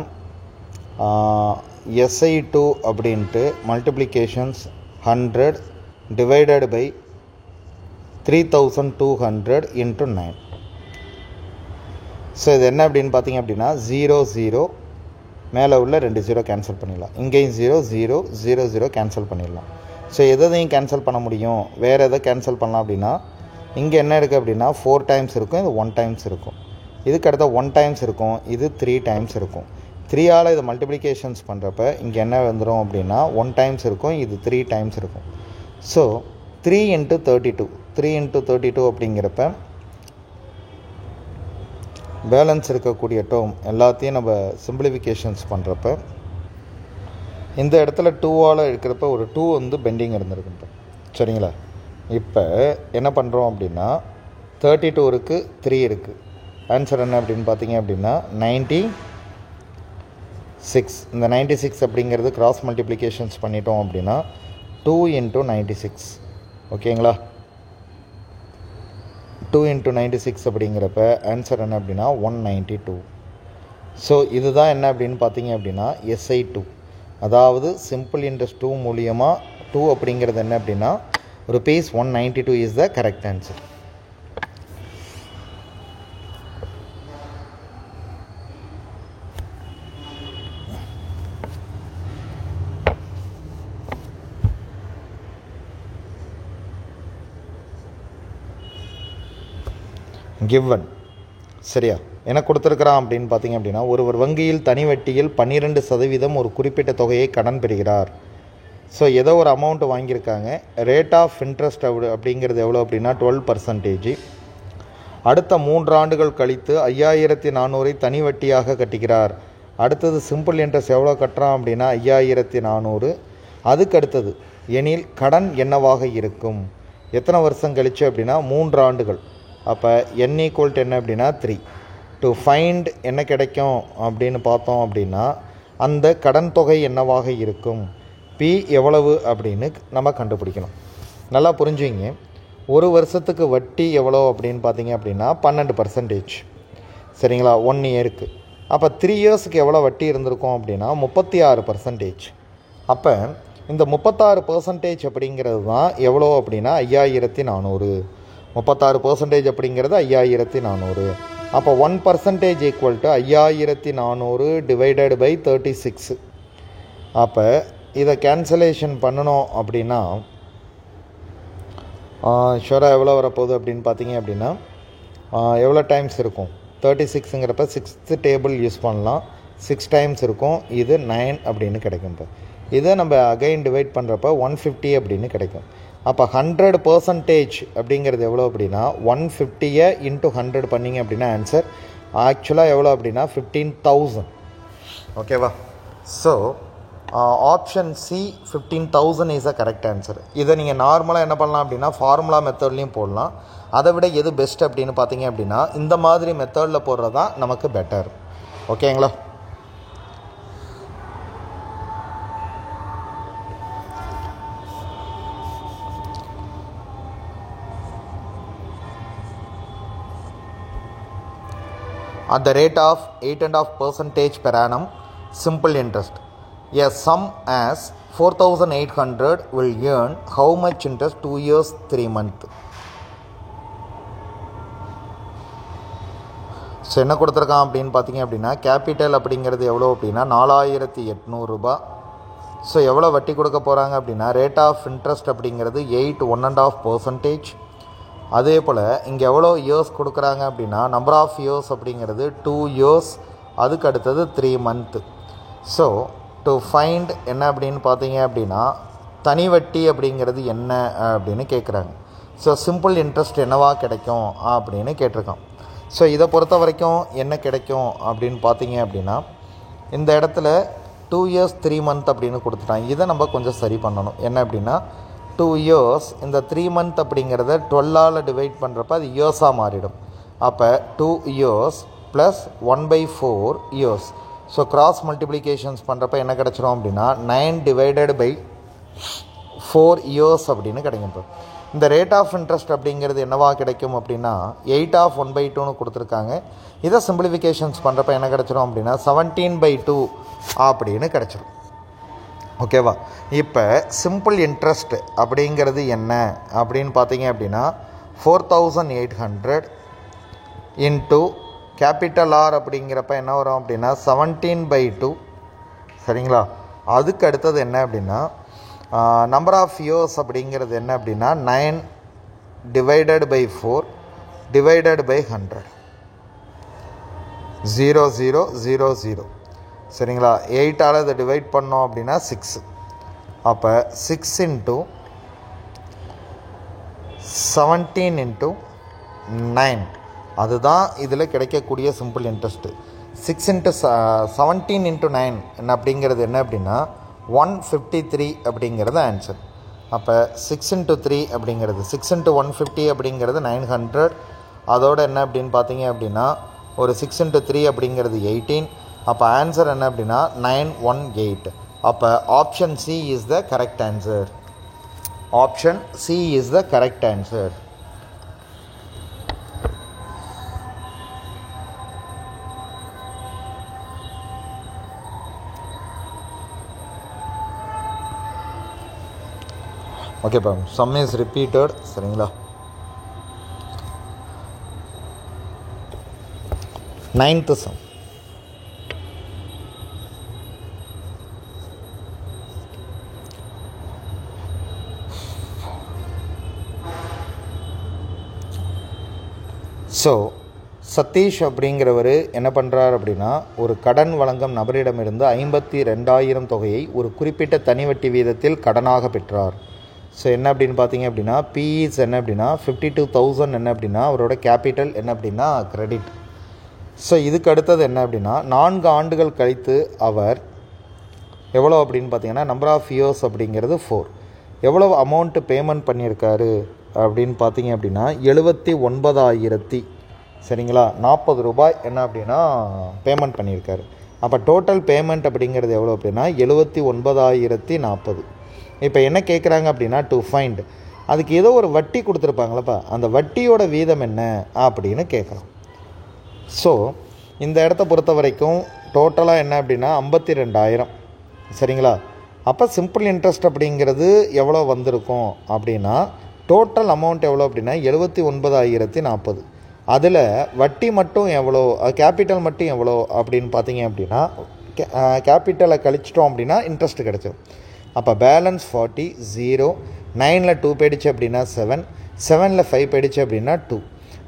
SI2 அப்படின்ட்டு மல்டிப்ளிகேஷன்ஸ் 100 டிவைடட் பை 3200 × 9. ஸோ இது என்ன அப்படின்னு பார்த்தீங்க அப்படின்னா 00 மேலே உள்ள 2 0 கேன்சல் பண்ணிடலாம். இங்கேயும் 0 கேன்சல் பண்ணிடலாம். ஸோ எதையும் கேன்சல் பண்ண முடியும். வேறு எதை கேன்சல் பண்ணலாம் அப்படின்னா இங்கே என்ன இருக்குது அப்படின்னா 4 times இருக்கும், இது 1 times இருக்கும். இதுக்கு அடுத்த 1 times இருக்கும், இது 3 times இருக்கும். 3ஆல் இதை மல்டிப்ளிகேஷன்ஸ் பண்ணுறப்ப இங்கே என்ன வந்துடும் அப்படின்னா 1 times இருக்கும், இது 3 times இருக்கும். ஸோ 3 × 32 3 into 32 அப்படிங்கிறப்ப பேலன்ஸ் இருக்கக்கூடிய டேர்ம் எல்லாத்தையும் நம்ம சிம்பிளிஃபிகேஷன்ஸ் பண்ணுறப்ப இந்த இடத்துல 2ஆல் இருக்கிறப்ப ஒரு 2 வந்து பெண்டிங் இருந்திருக்கு. சரிங்களா? இப்போ என்ன பண்ணுறோம் அப்படின்னா 32 இருக்குது, 3 இருக்குது. ஆன்சர் என்ன அப்படின்னு பார்த்தீங்க அப்படின்னா 96. இந்த 96 அப்படிங்கிறது கிராஸ் மல்டிப்ளிகேஷன்ஸ் பண்ணிட்டோம் அப்படின்னா 2 into 96. ஓகேங்களா? 2 into 96 அப்படிங்கிறப்ப ஆன்சர் என்ன அப்படின்னா 192. ஸோ இதுதான் என்ன அப்படின்னு பார்த்தீங்க அப்படின்னா SI2, அதாவது சிம்பிள் இன்ட்ரெஸ்ட் 2 மூலியமாக 2 அப்படிங்கிறது என்ன அப்படின்னா ₹192 is the correct answer. Given. சரியா? என்ன கொடுத்துருக்குறான் அப்படின்னு பார்த்தீங்க அப்படின்னா ஒருவர் வங்கியில் தனி வட்டியில் 12% ஒரு குறிப்பிட்ட தொகையை கடன் பெறுகிறார். ஸோ ஏதோ ஒரு அமௌண்ட் வாங்கியிருக்காங்க. ரேட் ஆஃப் இன்ட்ரெஸ்ட் அப்படிங்கிறது எவ்வளோ அப்படின்னா 12%. அடுத்த 3 ஆண்டுகள் கழித்து 5400 தனி வட்டியாக கட்டுகிறார். அடுத்தது சிம்பிள் இன்ட்ரெஸ்ட் எவ்வளோ கட்டுறான் அப்படின்னா 5400. அதுக்கு அடுத்தது எனில் கடன் என்னவாக இருக்கும்? எத்தனை வருஷம் கழிச்சு அப்படின்னா 3 ஆண்டுகள். அப்போ n ஈக்குவல் டு என்ன அப்படின்னா 3. டு ஃபைண்ட் என்ன கிடைக்கும் அப்படின்னு பார்த்தோம் அப்படின்னா அந்த கடன் தொகை என்னவாக இருக்கும், P எவ்வளவு அப்படின்னு நம்ம கண்டுபிடிக்கணும். நல்லா புரிஞ்சுங்க. ஒரு வருஷத்துக்கு வட்டி எவ்வளோ அப்படின்னு பார்த்தீங்க அப்படின்னா 12%. சரிங்களா? 1 இயருக்கு. அப்போ 3 இயர்ஸுக்கு எவ்வளோ வட்டி இருந்திருக்கும் அப்படின்னா 36%. அப்போ இந்த 36% அப்படிங்கிறது தான் எவ்வளோ அப்படின்னா 5400. 36% அப்படிங்கிறது 5400. அப்போ 1% ஈக்குவல் டு 5400 டிவைடட் பை 36. அப்போ இதை கேன்சலேஷன் பண்ணணும் அப்படின்னா ஷுவராக எவ்வளோ வரப்போகுது அப்படின்னு பார்த்தீங்க அப்படின்னா எவ்வளோ டைம்ஸ் இருக்கும்? 36ங்கிறப்ப 6th டேபிள் யூஸ் பண்ணலாம். 6 டைம்ஸ் இருக்கும். இது 9 அப்படின்னு கிடைக்கும். இப்போ இதை நம்ம அகைன் டிவைட் பண்ணுறப்ப 150 அப்படின்னு கிடைக்கும். அப்போ 100% அப்படிங்கிறது எவ்வளோ அப்படின்னா 150 இன்ட்டு 100 பண்ணிங்க அப்படின்னா ஆன்சர் ஆக்சுவலாக எவ்வளோ அப்படின்னா 15,000. ஓகேவா? So option C 15,000 is a correct answer. இதை நீங்கள் நார்மலாக என்ன பண்ணலாம் அப்படின்னா ஃபார்முலா மெத்தட்லேயும் போடலாம். அதை விட எது பெஸ்ட் அப்படின்னு பார்த்தீங்க அப்படின்னா இந்த மாதிரி மெத்தடில் போடுறது தான் நமக்கு பெட்டர். ஓகேங்களா? At the rate of 8.5% per annum, simple interest, a sum as 4,800 will earn how much interest? 2 years 3 months. So என்ன கொடுத்துருக்கான் அப்படின்னு பார்த்தீங்க அப்படின்னா கேபிட்டல் அப்படிங்கிறது எவ்வளோ அப்படின்னா 4800 ரூபாய். ஸோ எவ்வளோ வட்டி கொடுக்க போகிறாங்க அப்படின்னா ரேட் ஆஃப் இன்ட்ரெஸ்ட் அப்படிங்கிறது 1.5%. அதே போல் இங்கே எவ்வளோ இயர்ஸ் கொடுக்குறாங்க அப்படின்னா நம்பர் ஆஃப் இயர்ஸ் அப்படிங்கிறது 2 இயர்ஸ். அதுக்கு அடுத்தது 3 months. ஸோ டு ஃபைண்ட் என்ன அப்படின்னு பார்த்தீங்க அப்படின்னா தனி வட்டி அப்படிங்கிறது என்ன அப்படின்னு கேட்குறாங்க. ஸோ சிம்பிள் இன்ட்ரெஸ்ட் என்னவா கிடைக்கும் அப்படின்னு கேட்டிருக்கான். ஸோ இதை பொறுத்த வரைக்கும் என்ன கிடைக்கும் அப்படின்னு பார்த்தீங்க அப்படின்னா இந்த இடத்துல 2 years 3 months அப்படின்னு கொடுத்துட்டான். இதை நம்ம கொஞ்சம் சரி பண்ணணும். என்ன அப்படின்னா 2 years இந்த 3 months அப்படிங்கிறத 12ஆல் டிவைட் பண்ணுறப்ப அது இயர்ஸாக மாறிடும். அப்போ 2 years plus 1/4 years. So cross multiplications பண்ணுறப்ப என்ன கிடச்சிரும் அப்படின்னா 9 டிவைடட் பை 4 years அப்படின்னு கிடைக்கும். இப்போ இந்த ரேட் ஆஃப் இன்ட்ரெஸ்ட் அப்படிங்கிறது என்னவா கிடைக்கும் அப்படின்னா 8/1/2ன்னு கொடுத்துருக்காங்க. இதை சிம்பிளிஃபிகேஷன்ஸ் பண்ணுறப்ப என்ன கிடச்சிரும் அப்படின்னா 17/2 அப்படின்னு கிடச்சிரும். ஓகேவா? இப்போ சிம்பிள் இன்ட்ரெஸ்ட் அப்படிங்கிறது என்ன அப்படின்னு பார்த்தீங்க அப்படின்னா 4,800 இன்ட்டு கேபிட்டல் ஆர் அப்படிங்கிறப்ப என்ன வரும் அப்படின்னா 17/2. சரிங்களா? அதுக்கு அடுத்தது என்ன அப்படின்னா நம்பர் ஆஃப் இயர்ஸ் அப்படிங்கிறது என்ன அப்படின்னா 9 டிவைடட் பை 4 டிவைடட் பை 100. 0 0 0 0. சரிங்களா? 8ஆல் இதை டிவைட் பண்ணோம் அப்படின்னா 6. அப்போ 6 இன்ட்டு 17 into 9, அதுதான் இதில் கிடைக்கக்கூடிய சிம்பிள் இன்ட்ரெஸ்ட்டு. 6 into 17 into 9 என்ன அப்படிங்கிறது என்ன அப்படின்னா 153 அப்படிங்கிறது ஆன்சர். அப்போ 6 into 3 அப்படிங்கிறது 6 into 150 அப்படிங்கிறது 900. அதோடு என்ன அப்படின்னு பார்த்தீங்க அப்படின்னா ஒரு 6 into 3 அப்படிங்கிறது 18. அப்போ ஆன்சர் என்ன அப்படின்னா 918. அப்போ option C is the correct answer. Option C is the correct answer. ஓகேப்பா, சம் இஸ் ரிப்பீட்டட். சரிங்களா? 9th some. ஸோ சதீஷ் அப்படிங்கிறவர் என்ன பண்ணுறார் அப்படின்னா ஒரு கடன் வழங்கும் நபரிடமிருந்து 52,000 தொகையை ஒரு குறிப்பிட்ட தனி வட்டி வீதத்தில் கடனாக பெற்றார். ஸோ என்ன அப்படின்னு பார்த்தீங்க அப்படின்னா பிஇஸ் என்ன அப்படின்னா 52,000 என்ன அப்படின்னா அவரோட கேபிட்டல் என்ன அப்படின்னா கிரெடிட். ஸோ இதுக்கு அடுத்தது என்ன அப்படின்னா 4 ஆண்டுகள் கழித்து அவர் எவ்வளோ அப்படின்னு பார்த்தீங்கன்னா நம்பர் ஆஃப் இயர்ஸ் அப்படிங்கிறது 4. எவ்வளோ அமௌண்ட்டு பேமெண்ட் பண்ணியிருக்காரு அப்படின்னு பார்த்தீங்க அப்படின்னா 79,000 சரிங்களா 40 ரூபாய் என்ன அப்படின்னா பேமெண்ட் பண்ணியிருக்காரு. அப்போ டோட்டல் பேமெண்ட் அப்படிங்கிறது எவ்வளோ அப்படின்னா 79,040. இப்போ என்ன கேட்குறாங்க அப்படின்னா டு ஃபைண்ட், அதுக்கு ஏதோ ஒரு வட்டி கொடுத்துருப்பாங்களப்பா, அந்த வட்டியோட வீதம் என்ன அப்படின்னு கேட்கலாம். ஸோ இந்த இடத்த பொறுத்த வரைக்கும் டோட்டலாக என்ன அப்படின்னா 52,000 சரிங்களா. அப்போ சிம்பிள் இன்ட்ரெஸ்ட் அப்படிங்கிறது எவ்வளோ வந்திருக்கும் அப்படின்னா டோட்டல் அமௌண்ட் எவ்வளோ அப்படின்னா 79,040. அதில் வட்டி மட்டும் எவ்வளோ, கேபிட்டல் மட்டும் எவ்வளோ அப்படின்னு பார்த்தீங்க அப்படின்னா கேபிட்டலை கழிச்சிட்டோம் அப்படின்னா இன்ட்ரெஸ்ட் கிடச்சிடும். அப்போ பேலன்ஸ் 40, 0, 9ல் 2 போயிடுச்சு அப்படின்னா 7, 7ல் 5 போயிடுச்சு அப்படின்னா 2.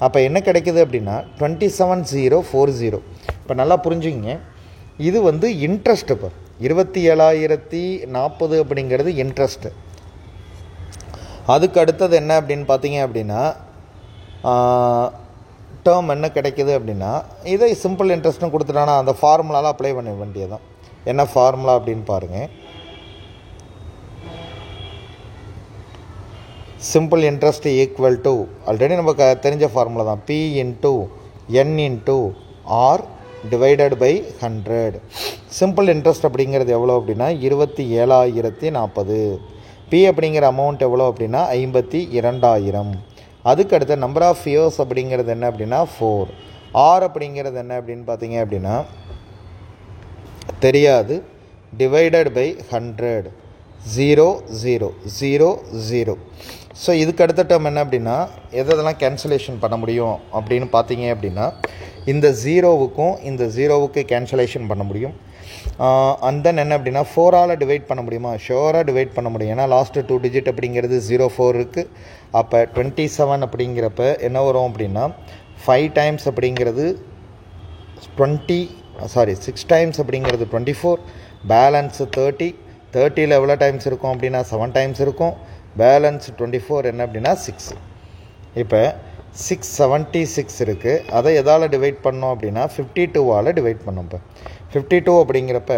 அப்போ என்ன கிடைக்குது அப்படின்னா 27,040. இப்போ நல்லா புரிஞ்சுங்க, இது வந்து இன்ட்ரெஸ்ட்டு. இப்போ 27,040 அப்படிங்கிறது இன்ட்ரெஸ்ட்டு. அதுக்கு அடுத்தது என்ன அப்படின்னு பார்த்தீங்க அப்படின்னா டேர்ம் என்ன கிடைக்குது அப்படின்னா இதை சிம்பிள் இன்ட்ரெஸ்ட்னு கொடுத்துட்டானா அந்த ஃபார்முலாவில் அப்ளை பண்ண வேண்டியதான். என்ன ஃபார்முலா அப்படின்னு பாருங்கள். Simple interest equal to already நமக்கு தெரிஞ்ச ஃபார்முலா தான், P into N into R divided by 100. Simple interest அப்படிங்கிறது எவ்வளோ அப்படின்னா 27,040. பி அப்படிங்கிற அமௌண்ட் எவ்வளோ அப்படின்னா 52,000. அதுக்கு அடுத்த நம்பர் ஆஃப் இயர்ஸ் அப்படிங்கிறது என்ன அப்படின்னா 4. ஆர் அப்படிங்கிறது என்ன அப்படின்னு பார்த்தீங்க அப்படின்னா தெரியாது, டிவைடட் பை 100, 0, 0, 0, 0. ஸோ இதுக்கு அடுத்த டேர்ம் என்ன அப்படின்னா எதெல்லாம் கேன்சலேஷன் பண்ண முடியும் அப்படின்னு பார்த்தீங்க அப்படின்னா இந்த 0வுக்கும் இந்த 0வுக்கு கேன்சலேஷன் பண்ண முடியும். அண்ட் தென் என்ன அப்படின்னா 4ஆல் டிவைட் பண்ண முடியுமா? ஷோராக டிவைட் பண்ண முடியும். ஏன்னா லாஸ்ட்டு 2 டிஜிட் அப்படிங்கிறது 04 இருக்குது. அப்போ 27 அப்படிங்கிறப்ப என்ன வரும் அப்படின்னா 5 டைம்ஸ் அப்படிங்கிறது 6 டைம்ஸ் அப்படிங்கிறது 24, பேலன்ஸ் 30. 30ல் எவ்வளோ டைம்ஸ் இருக்கும் அப்படின்னா 7 டைம்ஸ் இருக்கும். பேலன்ஸ் 24 என்ன அப்படின்னா 6. இப்போ 676 இருக்குது. அதை எதால் டிவைட் பண்ணோம் அப்படின்னா 52ஆல் டிவைட் பண்ணோம். இப்போ 52 அப்படிங்கிறப்ப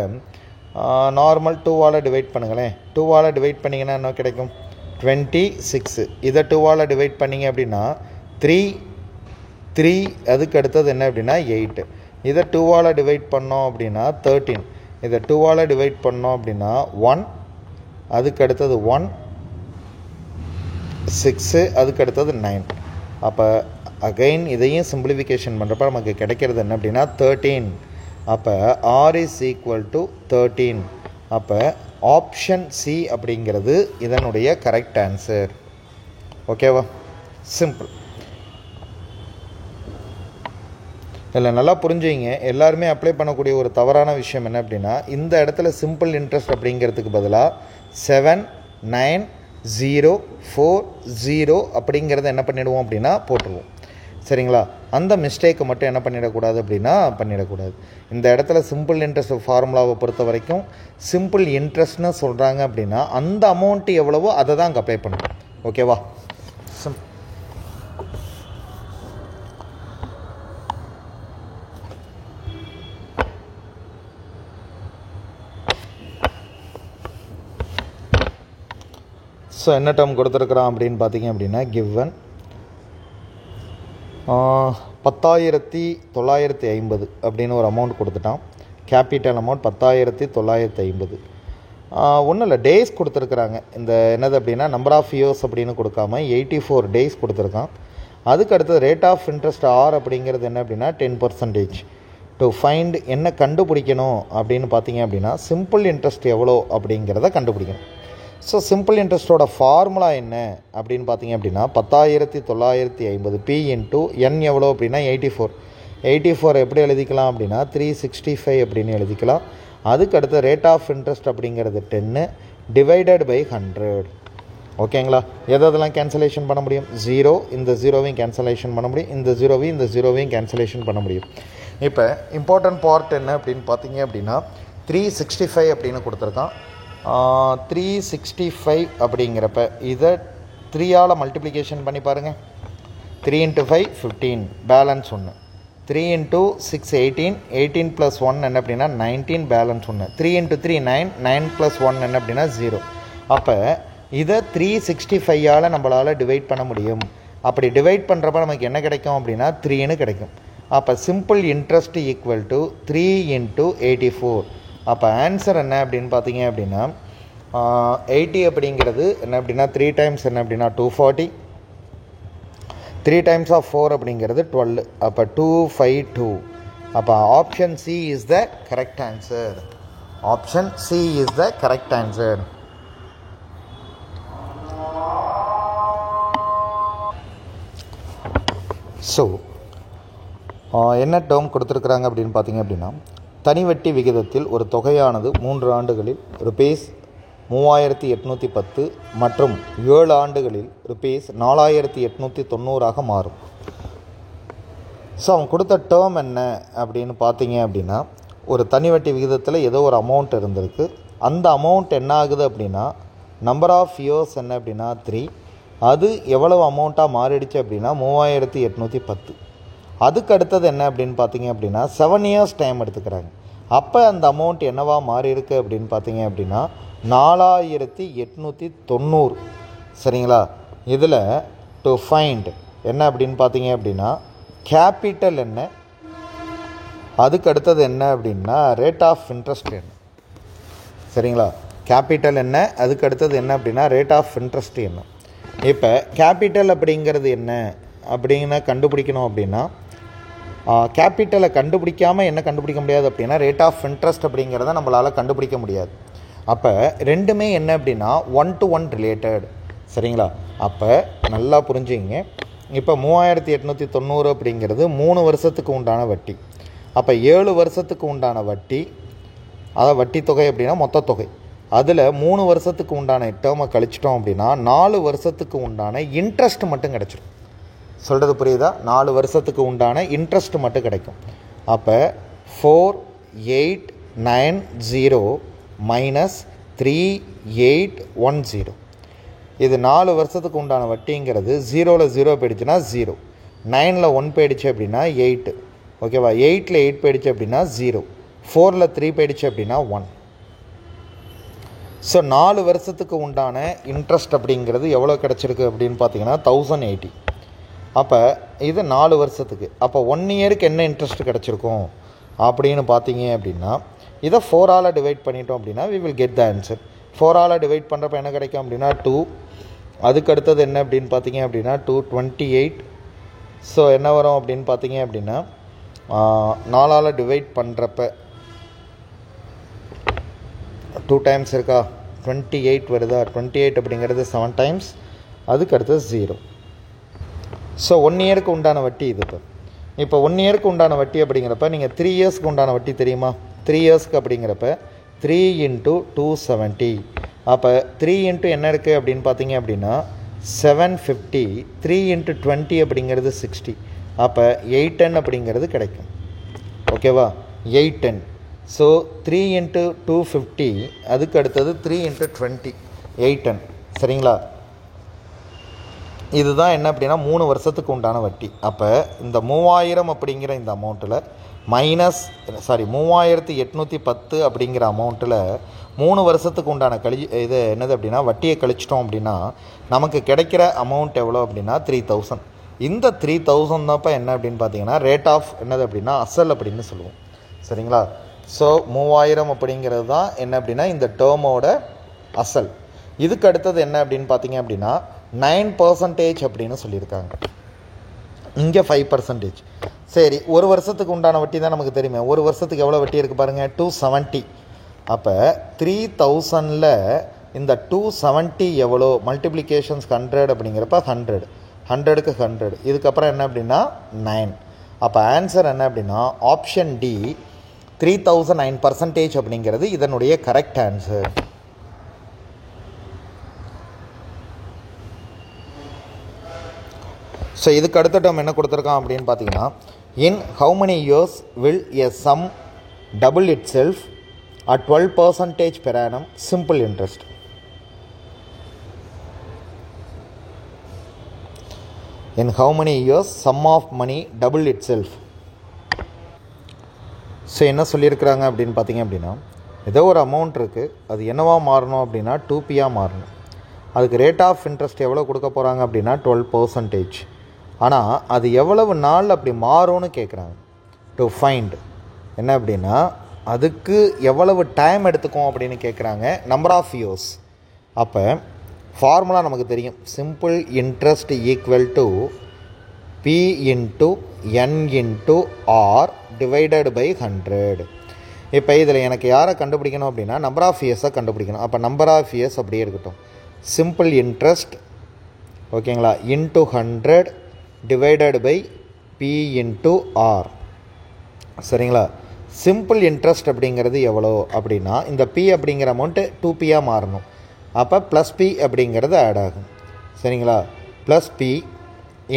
நார்மல் 2ஆல் டிவைட் பண்ணுங்களேன். 2ஆல் டிவைட் பண்ணிங்கன்னா என்ன கிடைக்கும்? 26. இதை 2ஆல் டிவைட் பண்ணிங்க அப்படின்னா 3. அதுக்கு அடுத்தது என்ன அப்படின்னா 8. இதை 2ஆல் டிவைட் பண்ணோம் அப்படின்னா 13. இதை 2ஆல் டிவைட் பண்ணோம் அப்படின்னா 1. அதுக்கு அடுத்தது 1, 6. அதுக்கு அடுத்தது 9. அப்போ அகைன் இதையும் சிம்பிளிஃபிகேஷன் பண்ணுறப்ப நமக்கு கிடைக்கிறது என்ன அப்படின்னா 13. அப்போ ஆர் இஸ் ஈக்குவல் டு 13. அப்போ ஆப்ஷன் சி அப்படிங்கிறது இதனுடைய கரெக்ட் ஆன்சர். ஓகேவா? சிம்பிள். இதில் நல்லா புரிஞ்சுங்க. எல்லாருமே அப்ளை பண்ணக்கூடிய ஒரு தவறான விஷயம் என்ன அப்படின்னா இந்த இடத்துல சிம்பிள் இன்ட்ரெஸ்ட் அப்படிங்கிறதுக்கு பதிலாக 7, 9, 0, 4, 0 அப்படிங்கிறத என்ன பண்ணிடுவோம் அப்படின்னா போட்டுருவோம். சரிங்களா? அந்த மிஸ்டேக்கை மட்டும் என்ன பண்ணிடக்கூடாது அப்படின்னா பண்ணிடக்கூடாது. இந்த இடத்துல சிம்பிள் இன்ட்ரெஸ்ட் ஃபார்முலாவை பொறுத்த வரைக்கும் சிம்பிள் இன்ட்ரெஸ்ட்னு சொல்கிறாங்க அப்படின்னா அந்த அமௌண்ட்டு எவ்வளவோ அதை தான் அங்கே அப்ளை பண்ணணும். ஓகேவா? ஸோ என்ன டேர்ம் கொடுத்துருக்குறான் அப்படின்னு பார்த்தீங்க அப்படின்னா கிவன் 10,950 அப்படின்னு ஒரு அமௌண்ட் கொடுத்துட்டான். Capital amount 10,950. ஒன்றும் இல்லை, டேஸ் கொடுத்துருக்குறாங்க. இந்த என்னது அப்படின்னா நம்பர் ஆஃப் இயர்ஸ் அப்படின்னு கொடுக்காம 84 டேஸ் கொடுத்துருக்கான். அதுக்கு அடுத்தது ரேட் ஆஃப் இன்ட்ரெஸ்ட் ஆர் அப்படிங்கிறது என்ன அப்படின்னா 10%. டு ஃபைண்ட் என்ன கண்டுபிடிக்கணும் அப்படின்னு பார்த்தீங்க அப்படின்னா சிம்பிள் இன்ட்ரெஸ்ட் எவ்வளோ அப்படிங்கிறத கண்டுபிடிக்கணும். ஸோ சிம்பிள் இன்ட்ரெஸ்ட்டோட ஃபார்முலா என்ன அப்படின்னு பார்த்தீங்க அப்படின்னா 10,950 பி இன்ட்டு என் எவ்வளோ அப்படின்னா 84 எப்படி எழுதிக்கலாம் அப்படின்னா 365 அப்படின்னு எழுதிக்கலாம். அதுக்கு அடுத்து ரேட் ஆஃப் இன்ட்ரெஸ்ட் அப்படிங்கிறது 10 டிவைடட் பை 100. ஓகேங்களா? எதெல்லாம் கேன்சலேஷன் பண்ண முடியும்? 0, இந்த 0வையும் கேன்சலேஷன் பண்ண முடியும், இந்த 0வையும் கேன்சலேஷன் பண்ண முடியும். இப்போ இம்பார்ட்டன்ட் பார்ட் என்ன அப்படின்னு பார்த்தீங்க அப்படின்னா 365 அப்படின்னு கொடுத்துருக்கான். 365 அப்படிங்கிறப்ப இதை 3ஆல் மல்டிப்ளிகேஷன் பண்ணி பாருங்கள். 3 × 5 15, பேலன்ஸ் 1. 3 × 6 18, 18 + 1 என்ன அப்படின்னா 19, பேலன்ஸ் 1. 3 × 3 9, 9 + 1 என்ன அப்படின்னா 0. அப்போ இதை 365ஆல் நம்மளால் டிவைட் பண்ண முடியும். அப்படி டிவைட் பண்ணுறப்ப நமக்கு என்ன கிடைக்கும் அப்படின்னா 3ன்னு கிடைக்கும். அப்போ சிம்பிள் இன்ட்ரெஸ்ட் ஈக்குவல் டு 3 × 84. அப்போ ஆன்சர் என்ன அப்படின்னு பார்த்தீங்க அப்படின்னா 80 அப்படிங்கிறது என்ன அப்படின்னா 3 டைம்ஸ் என்ன அப்படின்னா 240, 3 டைம்ஸ் ஆஃப் 4 அப்படிங்கிறது 12. அப்போ 252. அப்போ option C is the correct answer. Option C is the correct answer. So என்ன டேர்ம் கொடுத்துருக்குறாங்க அப்படின்னு பார்த்தீங்க அப்படின்னா தனி வட்டி விகிதத்தில் ஒரு தொகையானது 3 ஆண்டுகளில் ₹3,810 மற்றும் 7 ஆண்டுகளில் ₹4,890 மாறும். ஸோ அவன் கொடுத்த டேர்ம் என்ன அப்படின்னு பார்த்தீங்க அப்படின்னா ஒரு தனி வட்டி விகிதத்தில் ஏதோ ஒரு அமௌண்ட் இருந்திருக்கு. அந்த அமௌண்ட் என்ன ஆகுது அப்படின்னா நம்பர் ஆஃப் இயர்ஸ் என்ன அப்படின்னா 3, அது எவ்வளவு அமௌண்ட்டாக மாறிடுச்சு அப்படின்னா 3,810. அதுக்கு அடுத்தது என்ன அப்படின்னு பார்த்தீங்க அப்படின்னா 7 இயர்ஸ் டைம் எடுத்துக்கிறாங்க. அப்போ அந்த அமௌண்ட் என்னவா மாறி இருக்கு அப்படின்னு பார்த்தீங்க அப்படின்னா 4,890. சரிங்களா? இதில் டு ஃபைண்ட் என்ன அப்படின்னு பார்த்தீங்க அப்படின்னா கேபிட்டல் என்ன, அதுக்கு அடுத்தது என்ன அப்படின்னா ரேட் ஆஃப் இன்ட்ரெஸ்ட் என்ன. சரிங்களா? கேபிட்டல் என்ன, அதுக்கு அடுத்தது என்ன அப்படின்னா ரேட் ஆஃப் இன்ட்ரெஸ்ட் என்ன. இப்போ கேபிட்டல் அப்படிங்கிறது என்ன அப்படின்னா கண்டுபிடிக்கணும் அப்படின்னா கேபிட்டலை கண்டுபிடிக்காமல் என்ன கண்டுபிடிக்க முடியாது அப்படின்னா ரேட் ஆஃப் இன்ட்ரெஸ்ட் அப்படிங்கிறத நம்மளால் கண்டுபிடிக்க முடியாது. அப்போ ரெண்டுமே என்ன அப்படின்னா 1-to-1 ரிலேட்டட். சரிங்களா? அப்போ நல்லா புரிஞ்சுங்க. இப்போ 3,890 அப்படிங்கிறது 3 வருஷத்துக்கு உண்டான வட்டி. அப்போ 7 வருஷத்துக்கு உண்டான வட்டி, அதாவது வட்டி தொகை அப்படின்னா மொத்த தொகை. அதில் 3 வருஷத்துக்கு உண்டான டேர்மை கழிச்சிட்டோம் அப்படின்னா 4 வருஷத்துக்கு உண்டான இன்ட்ரெஸ்ட் மட்டும் கிடச்சிடும். சொல்கிறது புரியுதா? 4 வருஷத்துக்கு உண்டான இன்ட்ரெஸ்ட் மட்டும் கிடைக்கும். அப்போ 4,890 மைனஸ் 3,810. இது 4 வருஷத்துக்கு உண்டான வட்டிங்கிறது 0ல் 0 போயிடுச்சுன்னா 0, 9ல் 1 போயிடுச்சு அப்படின்னா 8. ஓகேவா? 8ல் 8 போயிடுச்சு அப்படின்னா 0, 4ல் 3 போயிடுச்சு அப்படின்னா 1. ஸோ 4 வருஷத்துக்கு உண்டான இன்ட்ரெஸ்ட் அப்படிங்கிறது எவ்வளோ கிடச்சிருக்கு அப்படின்னு பார்த்தீங்கன்னா 1080. அப்போ இது 4 வருஷத்துக்கு. அப்போ 1 இயருக்கு என்ன இன்ட்ரெஸ்ட் கிடச்சிருக்கும் அப்படின்னு பார்த்தீங்க அப்படின்னா இதை 4ஆல் டிவைட் பண்ணிட்டோம் அப்படின்னா we will get the answer. 4ஆல் டிவைட் பண்ணுறப்ப என்ன கிடைக்கும் அப்படின்னா 2. அதுக்கு அடுத்தது என்ன அப்படின்னு பார்த்தீங்க அப்படின்னா 228. ஸோ என்ன வரும் அப்படின்னு பார்த்தீங்க அப்படின்னா 4ஆல் டிவைட் பண்ணுறப்ப 2 டைம்ஸ் இருக்கா, 28 வருதா, 28 அப்படிங்கிறது 7 டைம்ஸ், அதுக்கு அடுத்தது 0. ஸோ 1 இயருக்கு உண்டான வட்டி இது. இப்போ 1 இயருக்கு உண்டான வட்டி அப்படிங்கிறப்ப நீங்கள் 3 இயர்ஸ்க்கு உண்டான வட்டி தெரியுமா? 3 இயர்ஸ்க்கு அப்படிங்கிறப்ப 3 × 270. அப்போ 3 × என்ன இருக்குது அப்படின்னு பார்த்தீங்க அப்படின்னா 750. 3 × 20 அப்படிங்கிறது 60. அப்போ 810 அப்படிங்கிறது கிடைக்கும். ஓகேவா? 810. ஸோ 3 × 250, அதுக்கு அடுத்தது 3 × 20, 810. சரிங்களா? இதுதான் என்ன அப்படின்னா 3 வருஷத்துக்கு உண்டான வட்டி. அப்போ இந்த 3000 அப்படிங்கிற இந்த அமௌண்ட்டில் 3,810 அப்படிங்கிற அமௌண்ட்டில் 3 வருஷத்துக்கு உண்டான இது என்னது அப்படின்னா வட்டியை கழிச்சிட்டோம் அப்படின்னா நமக்கு கிடைக்கிற அமௌண்ட் எவ்வளோ அப்படின்னா 3000. இந்த 3000 தான்ப்பா என்ன அப்படின்னு பார்த்தீங்கன்னா ரேட் ஆஃப் என்னது அப்படின்னா அசல் அப்படின்னு சொல்லுவோம். சரிங்களா? ஸோ 3000 அப்படிங்கிறது தான் என்ன அப்படின்னா இந்த டேர்மோட அசல். இதுக்கு அடுத்தது என்ன அப்படின்னு பார்த்தீங்க அப்படின்னா 9% அப்படின்னு சொல்லியிருக்காங்க. இங்கே 5%. சரி, ஒரு வருஷத்துக்கு உண்டான வட்டி தான் நமக்கு தெரியுமே. ஒரு வருஷத்துக்கு எவ்வளோ வட்டி இருக்குது பாருங்கள், 270. அப்போ 3000ல் இந்த 270 எவ்வளோ, மல்டிப்ளிகேஷன்ஸ் 100 அப்படிங்கிறப்ப 100, 100க்கு 100, இதுக்கப்புறம் என்ன அப்படின்னா 9. அப்போ ஆன்சர் என்ன அப்படின்னா ஆப்ஷன் டி 3009% அப்படிங்கிறது இதனுடைய கரெக்ட் ஆன்சர். ஸோ இதுக்கு அடுத்த டேர்ம் என்ன கொடுத்துருக்கான் அப்படின்னு பார்த்தீங்கன்னா in how many years will a some double it self at 12% per annum simple interest. In how many years sum of money double itself? So என்ன சொல்லியிருக்கிறாங்க அப்படின்னு பார்த்தீங்க அப்படின்னா ஏதோ ஒரு அமௌண்ட் இருக்குது, அது என்னவா மாறணும் அப்படின்னா 2P மாறணும். அதுக்கு ரேட் ஆஃப் இன்ட்ரெஸ்ட் எவ்வளோ கொடுக்க போகிறாங்க அப்படின்னா 12%. ஆனால் அது எவ்வளவு நாள் அப்படி மாறும்னு கேட்குறாங்க. டு ஃபைண்ட் என்ன அப்படின்னா அதுக்கு எவ்வளவு டைம் எடுத்துக்கும் அப்படின்னு கேட்குறாங்க. Number of years. அப்போ ஃபார்முலா நமக்கு தெரியும். Simple interest equal to P into N into R divided by 100. இப்போ இதில் எனக்கு யாரை கண்டுபிடிக்கணும் அப்படின்னா நம்பர் ஆஃப் இயர்ஸை கண்டுபிடிக்கணும். அப்போ நம்பர் ஆஃப் இயர்ஸ் அப்படியே இருக்கட்டும். சிம்பிள் இன்ட்ரெஸ்ட் ஓகேங்களா into 100 divided by P into R. சரிங்களா? சிம்பிள் இன்ட்ரெஸ்ட் அப்படிங்கிறது எவ்வளோ அப்படின்னா இந்த P அப்படிங்கிற அமௌண்ட்டு 2P மாறணும். அப்போ ப்ளஸ் P அப்படிங்கிறது ஆட் ஆகும். சரிங்களா? ப்ளஸ் P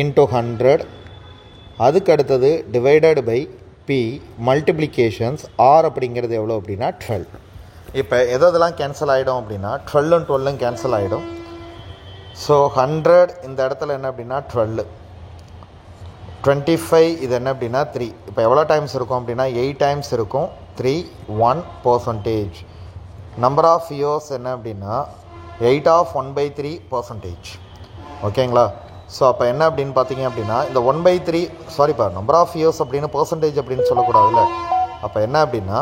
இன்ட்டு 100, அதுக்கு அடுத்தது divided by P multiplications R அப்படிங்கிறது எவ்வளோ அப்படின்னா 12. இப்போ எதெல்லாம் கேன்சல் ஆகிடும் அப்படின்னா 12 12 கேன்சல் ஆகிடும். ஸோ 100 இந்த இடத்துல என்ன அப்படின்னா 12, 25 இது என்ன அப்படின்னா 3. இப்போ எவ்வளோ டைம்ஸ் இருக்கும் அப்படின்னா 8 டைம்ஸ் இருக்கும். 3 1%. நம்பர் ஆஃப் இயர்ஸ் என்ன அப்படின்னா 8 ஆஃப் 1/3%. ஓகேங்களா? ஸோ அப்போ என்ன அப்படின்னு பார்த்தீங்க அப்படின்னா இந்த 1/3 சாரிப்பா நம்பர் ஆஃப் இயர்ஸ் அப்படின்னு பர்சன்டேஜ் அப்படின்னு சொல்லக்கூடாதுல்ல. அப்போ என்ன அப்படின்னா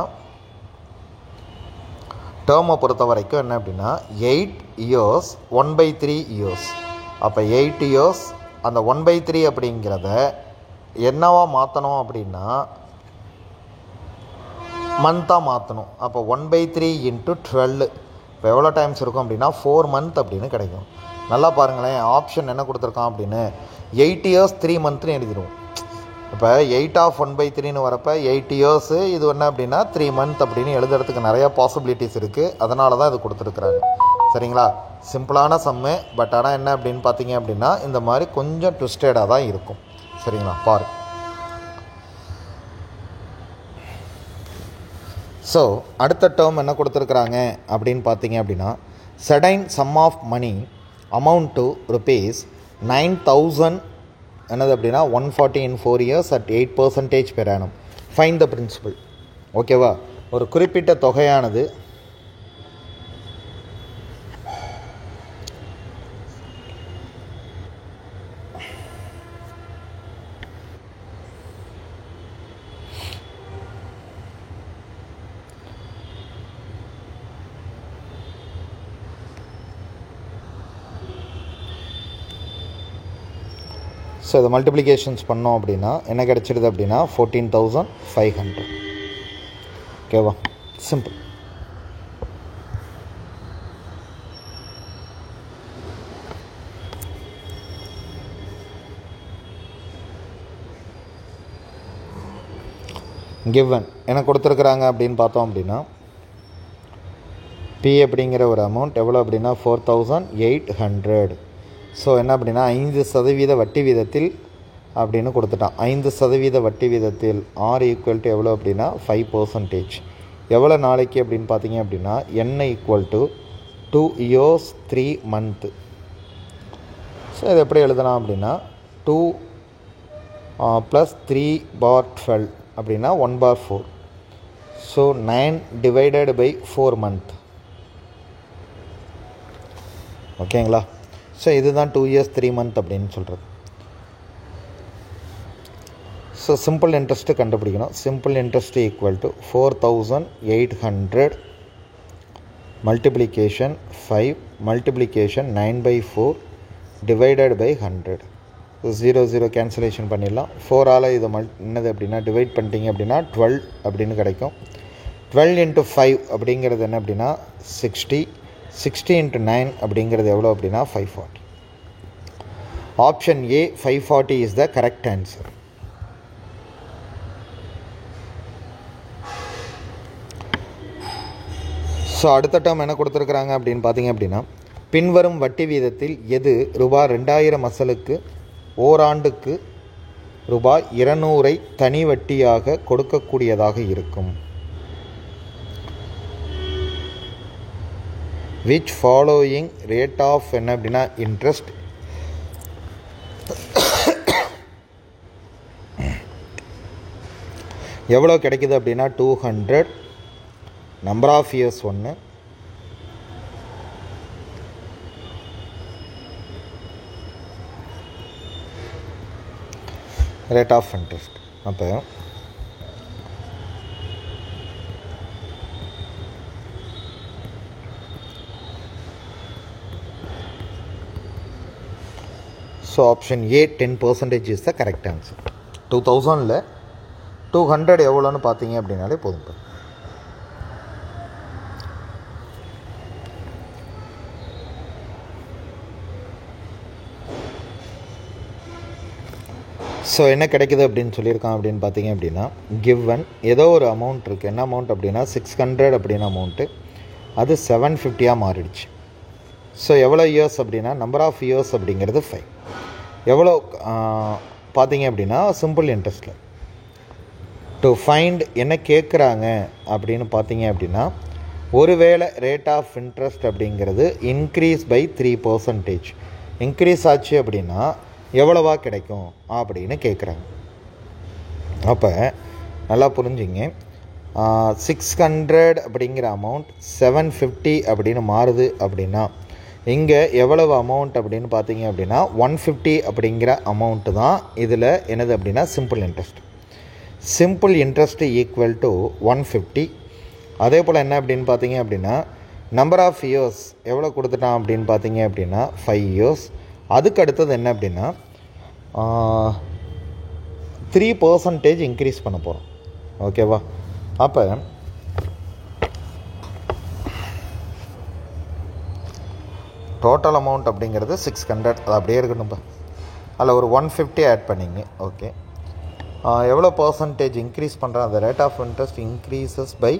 டேர்மை பொறுத்த வரைக்கும் என்ன அப்படின்னா 8 இயர்ஸ் 1/3 இயர்ஸ். அப்போ 8 இயர்ஸ் அந்த 1/3 அப்படிங்கிறத என்னவா மாற்றணும் அப்படின்னா மந்த்தாக மாற்றணும். அப்போ 1/3 இன்ட்டு 12 இப்போ எவ்வளோ டைம்ஸ் இருக்கும் அப்படின்னா 4 மந்த் அப்படின்னு கிடைக்கும். நல்லா பாருங்களேன், ஆப்ஷன் என்ன கொடுத்துருக்கான் அப்படின்னு 8 இயர்ஸ் 3 மந்த்னு எழுதிடுவோம். இப்போ 8 ஆஃப் 1/3ன்னு வரப்போ 8 இயர்ஸு இது என்ன அப்படின்னா 3 மந்த் அப்படின்னு எழுதுறதுக்கு நிறையா பாசிபிலிட்டிஸ் இருக்குது. அதனால தான் இது கொடுத்துருக்குறாங்க. சரிங்களா? சிம்பிளான சம்மு. பட் ஆனால் என்ன அப்படின்னு பார்த்தீங்க அப்படின்னா இந்த மாதிரி கொஞ்சம் ட்விஸ்டடாக தான் இருக்கும். சரிங்களா? பாரு. ஸோ அடுத்த டேர்ம் என்ன கொடுத்துருக்குறாங்க அப்படின்னு பார்த்தீங்க அப்படின்னா certain sum of money amount to rupees 9000 என்னது அப்படின்னா 140 in 4 years at 8% per annum. Find the principal. ஓகேவா? ஒரு குறிப்பிட்ட தொகையானது ஸோ இதை மல்டிப்ளிகேஷன்ஸ் பண்ணோம் அப்படின்னா என்ன கிடச்சிடுது அப்படின்னா 14,500. ஓகேவா? சிம்பிள். கிவன் என்ன கொடுத்துருக்குறாங்க அப்படின்னு பார்த்தோம் அப்படின்னா P அப்படிங்கிற ஒரு அமௌண்ட் எவ்வளோ அப்படின்னா 4,800. ஸோ என்ன அப்படின்னா 5% வட்டி வீதத்தில் அப்படின்னு கொடுத்துட்டான். 5% வட்டி வீதத்தில் R ஈக்குவல் டு எவ்வளோ அப்படின்னா 5%. எவ்வளோ நாளைக்கு அப்படின்னு பார்த்தீங்க அப்படின்னா N equal to 2 years 3 month. So இது எப்படி எழுதலாம் அப்படின்னா 2 + 3/12 அப்படின்னா 1/4. So 9 divided by 4 month. ஓகேங்களா? ஸோ இதுதான் 2 years 3 month அப்படின்னு சொல்கிறது. ஸோ சிம்பிள் இன்ட்ரெஸ்ட்டு கண்டுபிடிக்கணும். Simple interest equal to 4800 multiplication 5 multiplication 9/4 divided by 100. 0 cancellation பண்ணிடலாம். 4ஆல் இதை என்னது அப்படின்னா டிவைட் பண்ணிட்டீங்க அப்படின்னா 12 அப்படின்னு கிடைக்கும். 12 into 5 அப்படிங்கிறது என்ன அப்படின்னா 60. 60 into 9 அப்படிங்கிறது எவ்வளோ அப்படின்னா 540. Option A 540 is the correct answer. So அடுத்த டேர்ம் என்ன கொடுத்துருக்குறாங்க அப்படின்னு பார்த்தீங்க அப்படின்னா, பின்வரும் வட்டி வீதத்தில் எது ரூபாய் 2000 அசலுக்கு ஓராண்டுக்கு ரூபாய் 200 தனி வட்டியாக கொடுக்கக்கூடியதாக இருக்கும்? விச் ஃபாலோயிங் ரேட் ஆஃப் என்ன அப்படின்னா இன்ட்ரெஸ்ட் எவ்வளோ கிடைக்குது அப்படின்னா 200, number of years 1, rate of interest. அப்போ so option A 10% is the correct answer. 2000ல் 200 எவ்வளோன்னு பார்த்தீங்க அப்படின்னாலே போதும். ஸோ என்ன கிடைக்குது அப்படின்னு சொல்லியிருக்கான் அப்படின்னு பார்த்தீங்க அப்படின்னா, கிவன் ஏதோ ஒரு அமௌண்ட் இருக்குது. என்ன அமௌண்ட் அப்படின்னா 600 அப்படின்னு அமௌண்ட்டு, அது 750 மாறிடுச்சு. ஸோ எவ்வளோ இயர்ஸ் அப்படின்னா நம்பர் ஆஃப் இயர்ஸ் அப்படிங்கிறது 5. எவ்வளோ பார்த்தீங்க அப்படின்னா சிம்பிள் இன்ட்ரெஸ்ட்டில் டு ஃபைண்ட் என்ன கேட்குறாங்க அப்படின்னு பார்த்தீங்க அப்படின்னா, ஒருவேளை ரேட் ஆஃப் இன்ட்ரெஸ்ட் அப்படிங்கிறது இன்க்ரீஸ் பை 3%, இன்க்ரீஸ் ஆச்சு அப்படின்னா எவ்வளவா கிடைக்கும் அப்படின்னு கேட்குறாங்க. அப்போ நல்லா புரிஞ்சுங்க, 600 அப்படிங்கிற அமௌண்ட் 750 அப்படின்னு மாறுது அப்படின்னா இங்கே எவ்வளவு அமௌண்ட் அப்படின்னு பார்த்தீங்க அப்படின்னா 150 அப்படிங்கிற அமௌண்ட்டு தான் இதில் என்னது அப்படின்னா simple interest. Simple interest equal to 150. அதே போல் என்ன அப்படின்னு பார்த்தீங்க அப்படின்னா நம்பர் ஆஃப் இயர்ஸ் எவ்வளோ கொடுத்துட்டான் அப்படின்னு பார்த்தீங்க அப்படின்னா 5 years. அதுக்கு அடுத்தது என்ன அப்படின்னா 3% இன்க்ரீஸ் பண்ண போகிறோம். ஓகேவா? அப்போ டோட்டல் அமௌண்ட் அப்படிங்கிறது 600, அது அப்படியே இருக்கணும்ப்பா. அதில் ஒரு 150 ஆட் பண்ணிங்க. ஓகே, எவ்வளோ பர்சன்டேஜ் இன்க்ரீஸ் பண்ணுறேன்? அந்த rate of interest increases by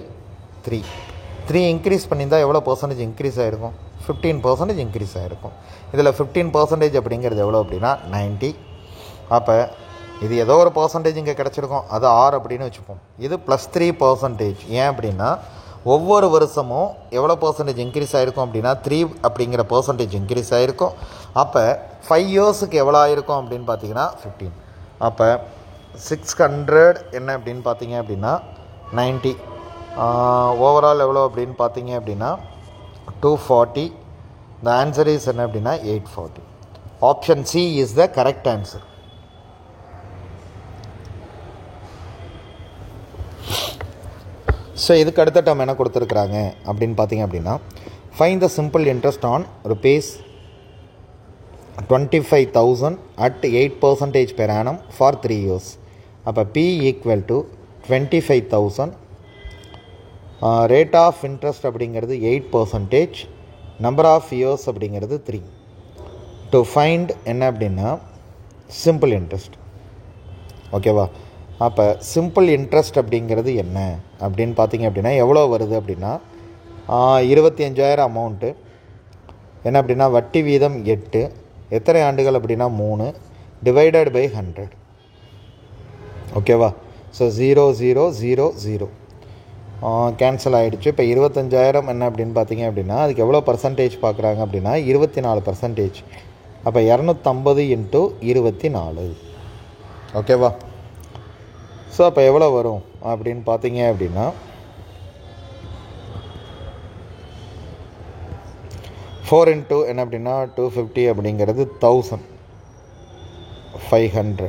3 increase பண்ணியிருந்தால் எவ்வளோ பர்சன்டேஜ் இன்க்ரீஸ் ஆகிருக்கும்? 15% இன்க்ரீஸ் ஆகிருக்கும். இதில் 15% அப்படிங்கிறது எவ்வளோ அப்படின்னா 90. அப்போ இது ஏதோ ஒரு பர்சன்டேஜ் இங்கே கிடச்சிருக்கும், அது 6 அப்படின்னு வச்சுப்போம். இது +3%. ஏன் அப்படின்னா ஒவ்வொரு வருஷமும் எவ்வளோ பர்சன்டேஜ் இன்க்ரீஸ் ஆகிருக்கும் அப்படின்னா 3 அப்படிங்கிற பர்சன்டேஜ் இன்க்ரீஸ் ஆகிருக்கும். அப்போ 5 yearsக்கு எவ்வளோ ஆகிருக்கும் அப்படின்னு பார்த்தீங்கன்னா 15. அப்போ 600 என்ன அப்படின்னு பார்த்தீங்க அப்படின்னா 90. ஓவரால் எவ்வளோ அப்படின்னு பார்த்தீங்க அப்படின்னா 240. The answer is என்ன அப்படின்னா 840. Option C is the correct answer. So இதுக்கு அடுத்த டேர்ம் என்ன கொடுத்துருக்குறாங்க அப்படின்னு பார்த்தீங்க அப்படின்னா, find the simple interest on ₹25,000 at 8% per annum for 3 years. அப்போ P equal to 25,000, rate of interest அப்படிங்கிறது 8%, நம்பர் ஆஃப் இயர்ஸ் அப்படிங்கிறது 3. டு ஃபைண்ட் என்ன அப்படின்னா சிம்பிள் இன்ட்ரெஸ்ட். ஓகேவா? அப்போ சிம்பிள் இன்ட்ரெஸ்ட் அப்படிங்கிறது என்ன அப்படின்னு பார்த்தீங்க அப்படின்னா எவ்வளோ வருது அப்படின்னா 25,000 அமௌண்ட்டு. என்ன அப்படின்னா வட்டி வீதம் 8, எத்தனை ஆண்டுகள் அப்படின்னா 3, டிவைடட் பை 100. ஓகேவா? ஸோ 0 0 0 0 கேன்சல் ஆகிடுச்சு. இப்போ 25,000 என்ன அப்படின்னு பார்த்தீங்க அப்படின்னா அதுக்கு எவ்வளோ பர்சன்டேஜ் பார்க்குறாங்க அப்படின்னா 24%. அப்போ 250 × 24. ஓகேவா? ஸோ அப்போ எவ்வளோ வரும் அப்படின்னு பார்த்தீங்க அப்படின்னா 4 into என்ன அப்படின்னா 250 அப்படிங்கிறது 1500.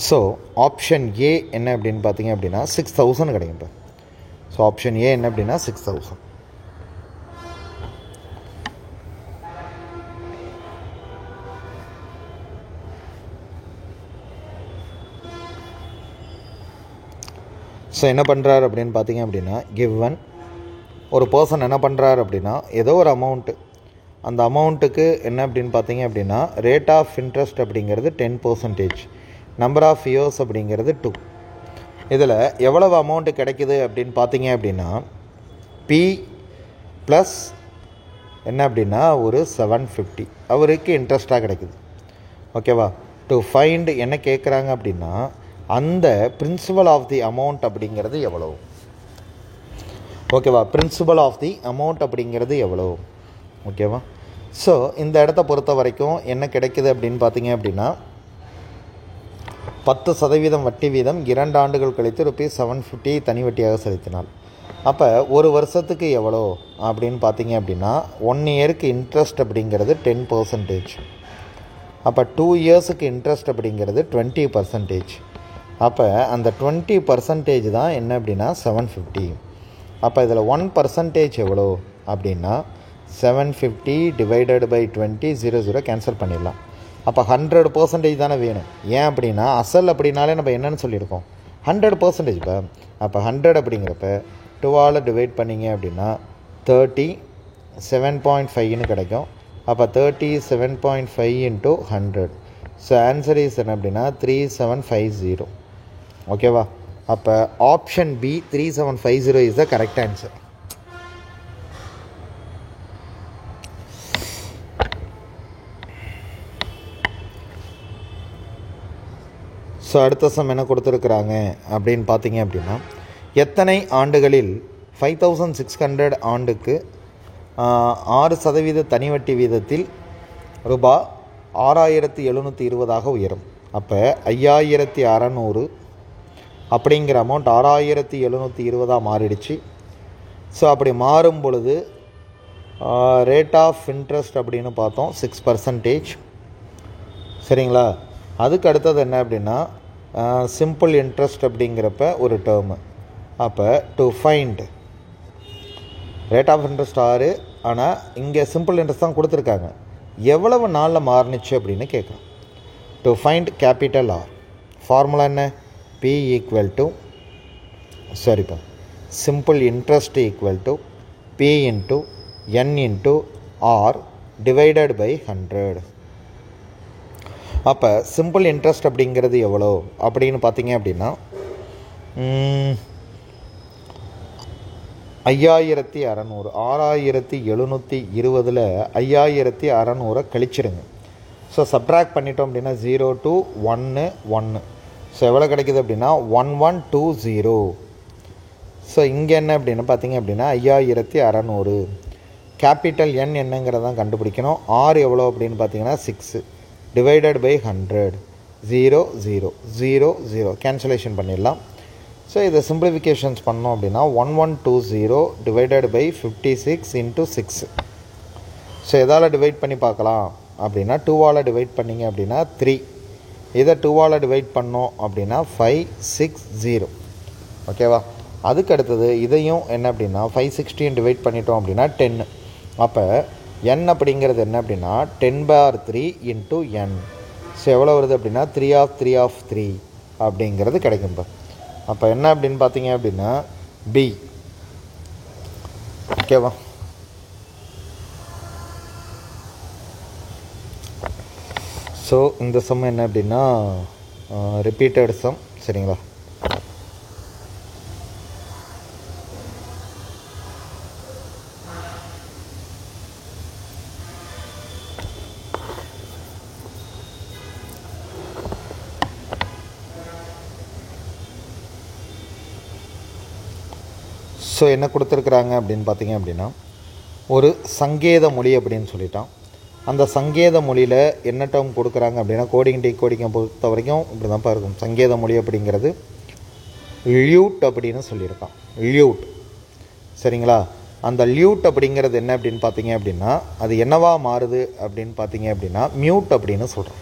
ஸோ ஆப்ஷன் ஏ என்ன அப்படின்னு பார்த்தீங்க அப்படின்னா 6000 கிடைக்கும் இப்போ. ஸோ ஆப்ஷன் ஏ என்ன அப்படின்னா 6000. ஸோ என்ன பண்ணுறாரு அப்படின்னு பார்த்தீங்க அப்படின்னா கிவன் ஒரு பர்சன் என்ன பண்ணுறாரு அப்படின்னா ஏதோ ஒரு அமௌண்ட்டு, அந்த அமௌண்ட்டுக்கு என்ன அப்படின்னு பார்த்தீங்க அப்படின்னா ரேட் ஆஃப் இன்ட்ரெஸ்ட் அப்படிங்கிறது 10%, நம்பர் ஆஃப் இயர்ஸ் அப்படிங்கிறது 2. இதில் எவ்வளவு அமௌண்ட்டு கிடைக்குது அப்படின்னு பார்த்தீங்க அப்படின்னா பி ப்ளஸ் என்ன அப்படின்னா ஒரு 750 அவருக்கு இன்ட்ரெஸ்ட்டாக கிடைக்குது. ஓகேவா? டு ஃபைண்ட் என்ன கேட்குறாங்க அப்படின்னா அந்த பிரின்சிபல் ஆஃப் தி அமௌண்ட் அப்படிங்கிறது எவ்வளோ. ஓகேவா? பிரின்சிபல் ஆஃப் தி அமௌண்ட் அப்படிங்கிறது எவ்வளோ. ஓகேவா? ஸோ இந்த இடத்த பொறுத்த வரைக்கும் என்ன கிடைக்குது அப்படின்னு பார்த்தீங்க அப்படின்னா 10% வட்டி வீதம் 2 ஆண்டுகள் கழித்து ₹750 தனி வட்டியாக செலுத்தினால் அப்போ ஒரு வருஷத்துக்கு எவ்வளோ அப்படின்னு பார்த்தீங்க அப்படின்னா 1 இயருக்கு இன்ட்ரெஸ்ட் அப்படிங்கிறது 10%. அப்போ 2 இயர்ஸுக்கு இன்ட்ரெஸ்ட் அப்படிங்கிறது 20%. அப்போ அந்த 20% தான் என்ன அப்படின்னா 750. அப்போ இதில் 1% எவ்வளோ அப்படின்னா 750 டிவைடட் பை 20 0 கேன்சல் பண்ணிடலாம். அப்போ 100% தானே வேணும். ஏன் அப்படின்னா அசல் அப்படின்னாலே நம்ம என்னென்னு சொல்லியிருக்கோம் 100% இப்போ. அப்போ 100 அப்படிங்கிறப்ப 2ஆல் டிவைட் பண்ணிங்க அப்படின்னா 37.5ன்னு கிடைக்கும். அப்போ 37.5 இன்ட்டு 100. ஸோ ஆன்சர் இஸ் என்ன அப்படின்னா 3750. ஓகேவா? அப்போ option B 3750 is the correct answer. So அடுத்த சம் என்ன கொடுத்துருக்குறாங்க அப்படின்னு பார்த்தீங்க அப்படின்னா எத்தனை ஆண்டுகளில் 5600 ஆண்டுக்கு 6% தனி வட்டி வீதத்தில் ரூபாய் 6720 உயரும். அப்போ 5600 அப்படிங்கிற அமௌண்ட் 6720 மாறிடுச்சு. ஸோ அப்படி மாறும் பொழுது ரேட் ஆஃப் இன்ட்ரெஸ்ட் அப்படின்னு பார்த்தோம் 6%. சரிங்களா? அதுக்கு அடுத்தது என்ன அப்படின்னா சிம்பிள் இன்ட்ரெஸ்ட் அப்படிங்கிறப்ப ஒரு டேர்மு. அப்போ to find rate of interest 6, ஆனால் இங்கே சிம்பிள் இன்ட்ரெஸ்ட் தான் கொடுத்துருக்காங்க, எவ்வளவு நாளில் மாறுனுச்சு அப்படின்னு கேட்குறோம். To find capital R formula என்ன? பி ஈக்குவல் டு சரிப்பா simple interest equal to P into N into R divided by 100. அப்போ சிம்பிள் இன்ட்ரெஸ்ட் அப்படிங்கிறது எவ்வளோ அப்படின்னு பார்த்தீங்க அப்படின்னா 5600 6720 5600 கழிச்சிடுங்க. ஸோ சப்ட்ராக்ட் பண்ணிட்டோம் அப்படின்னா 0 to 1 1. ஸோ எவ்வளோ கிடைக்குது அப்படின்னா 1120. ஸோ இங்கே என்ன அப்படின்னு பார்த்தீங்க அப்படின்னா 5600. கேபிட்டல் என் என்னங்கிறதான் கண்டுபிடிக்கணும். ஆர் எவ்வளோ அப்படின்னு பார்த்தீங்கன்னா 6 டிவைடட் பை 100 0 0 0 0 கேன்சலேஷன் பண்ணிடலாம். ஸோ இதை சிம்பிளிஃபிகேஷன்ஸ் பண்ணோம் அப்படின்னா 1120 டிவைடட் பை 56 இன்ட்டு 6. ஸோ எதால் டிவைட் பண்ணி பார்க்கலாம் அப்படின்னா 2ஆல் டிவைட் பண்ணிங்க அப்படின்னா 3. இதை 2ஆல் டிவைட் பண்ணோம் அப்படின்னா 560. ஓகேவா? அதுக்கு அடுத்தது இதையும் என்ன அப்படின்னா 560 டிவைட் பண்ணிட்டோம் அப்படின்னா 10. அப்போ n அப்படிங்கிறது என்ன அப்படின்னா 10/3 இன்ட்டு n. ஸோ எவ்வளோ வருது அப்படின்னா 3 of 3 of 3 அப்படிங்கிறது கிடைக்கும். இப்போ அப்போ என்ன அப்படின்னு பார்த்தீங்க அப்படின்னா பி. ஓகேவா? ஸோ இந்த சம் என்ன அப்படின்னா ரிப்பீட்டட் சம். சரிங்களா? ஸோ என்ன கொடுத்துருக்குறாங்க அப்படின்னு பார்த்தீங்க அப்படின்னா ஒரு சங்கேத மொழி அப்படின்னு சொல்லிட்டான். அந்த சங்கேத மொழியில் என்ன டேர்ம் கொடுக்குறாங்க அப்படின்னா கோடிங் டீகோடிங்கை பொறுத்த வரைக்கும் இப்படி தான்ப்பா இருக்கும். சங்கேத மொழி அப்படிங்கிறது லியூட் அப்படின்னு சொல்லியிருக்கான். லியூட் சரிங்களா? அந்த லியூட் அப்படிங்கிறது என்ன அப்படின்னு பார்த்தீங்க அப்படின்னா அது என்னவா மாறுது அப்படின்னு பார்த்தீங்க அப்படின்னா மியூட் அப்படின்னு சொல்கிறோம்.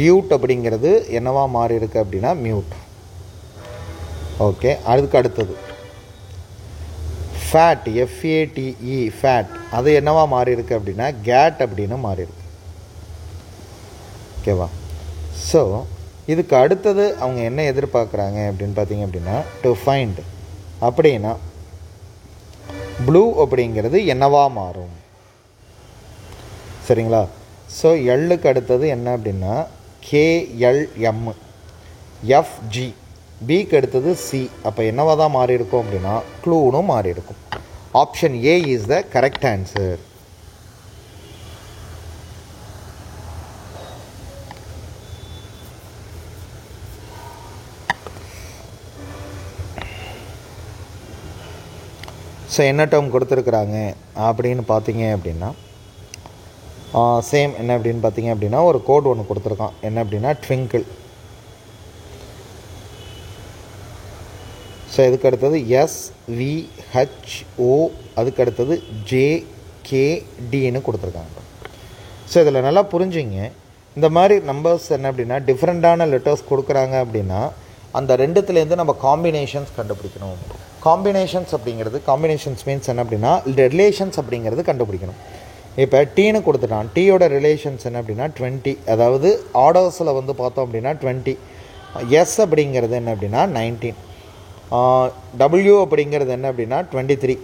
லியூட் அப்படிங்கிறது என்னவா மாறி இருக்கு அப்படின்னா மியூட். ஓகே, அதுக்கு அடுத்தது ஃபேட், FATE ஃபேட், அது என்னவா மாறி இருக்கு அப்படின்னா கேட் அப்படின்னு மாறி இருக்கு. ஓகேவா? ஸோ இதுக்கு அடுத்தது அவங்க என்ன எதிர்பார்க்குறாங்க அப்படின்னு பார்த்தீங்க அப்படின்னா டு ஃபைண்ட் அப்படின்னா ப்ளூ அப்படிங்கிறது என்னவா மாறும். சரிங்களா? ஸோ எல்லுக்கு அடுத்தது என்ன அப்படின்னா KLM, FG, பிக்கு அடுத்தது C. அப்போ என்னவா தான் மாறி இருக்கும் அப்படின்னா க்ளூன்னு மாறி இருக்கும். Option A is the correct answer. So என்ன டேர்ம் கொடுத்துருக்குறாங்க அப்படின்னு பார்த்தீங்க அப்படின்னா சேம் என்ன அப்படின்னு பார்த்தீங்க அப்படின்னா ஒரு கோட் ஒன்று கொடுத்துருக்கான். என்ன அப்படின்னா ட்விங்கிள். ஸோ இதுக்கு அடுத்தது SVHO, அதுக்கு அடுத்தது JKDன்னு கொடுத்துருக்காங்க. ஸோ இதில் நல்லா புரிஞ்சுங்க, இந்த மாதிரி நம்பர்ஸ் என்ன அப்படின்னா டிஃப்ரெண்ட்டான லெட்டர்ஸ் கொடுக்குறாங்க அப்படின்னா அந்த ரெண்டுத்துலேருந்து நம்ம காம்பினேஷன்ஸ் கண்டுபிடிக்கணும். காம்பினேஷன்ஸ் அப்படிங்கிறது காம்பினேஷன்ஸ் மீன்ஸ் என்ன அப்படின்னா ரிலேஷன்ஸ் அப்படிங்கிறது கண்டுபிடிக்கணும். இப்போ டீன்னு கொடுத்துட்டான், டீயோட ரிலேஷன்ஸ் என்ன அப்படின்னா 20, அதாவது ஆர்டர்ஸில் வந்து பார்த்தோம் அப்படின்னா 20. எஸ் அப்படிங்கிறது என்ன அப்படின்னா 19, W அப்படிங்கிறது என்ன அப்படின்னா 23,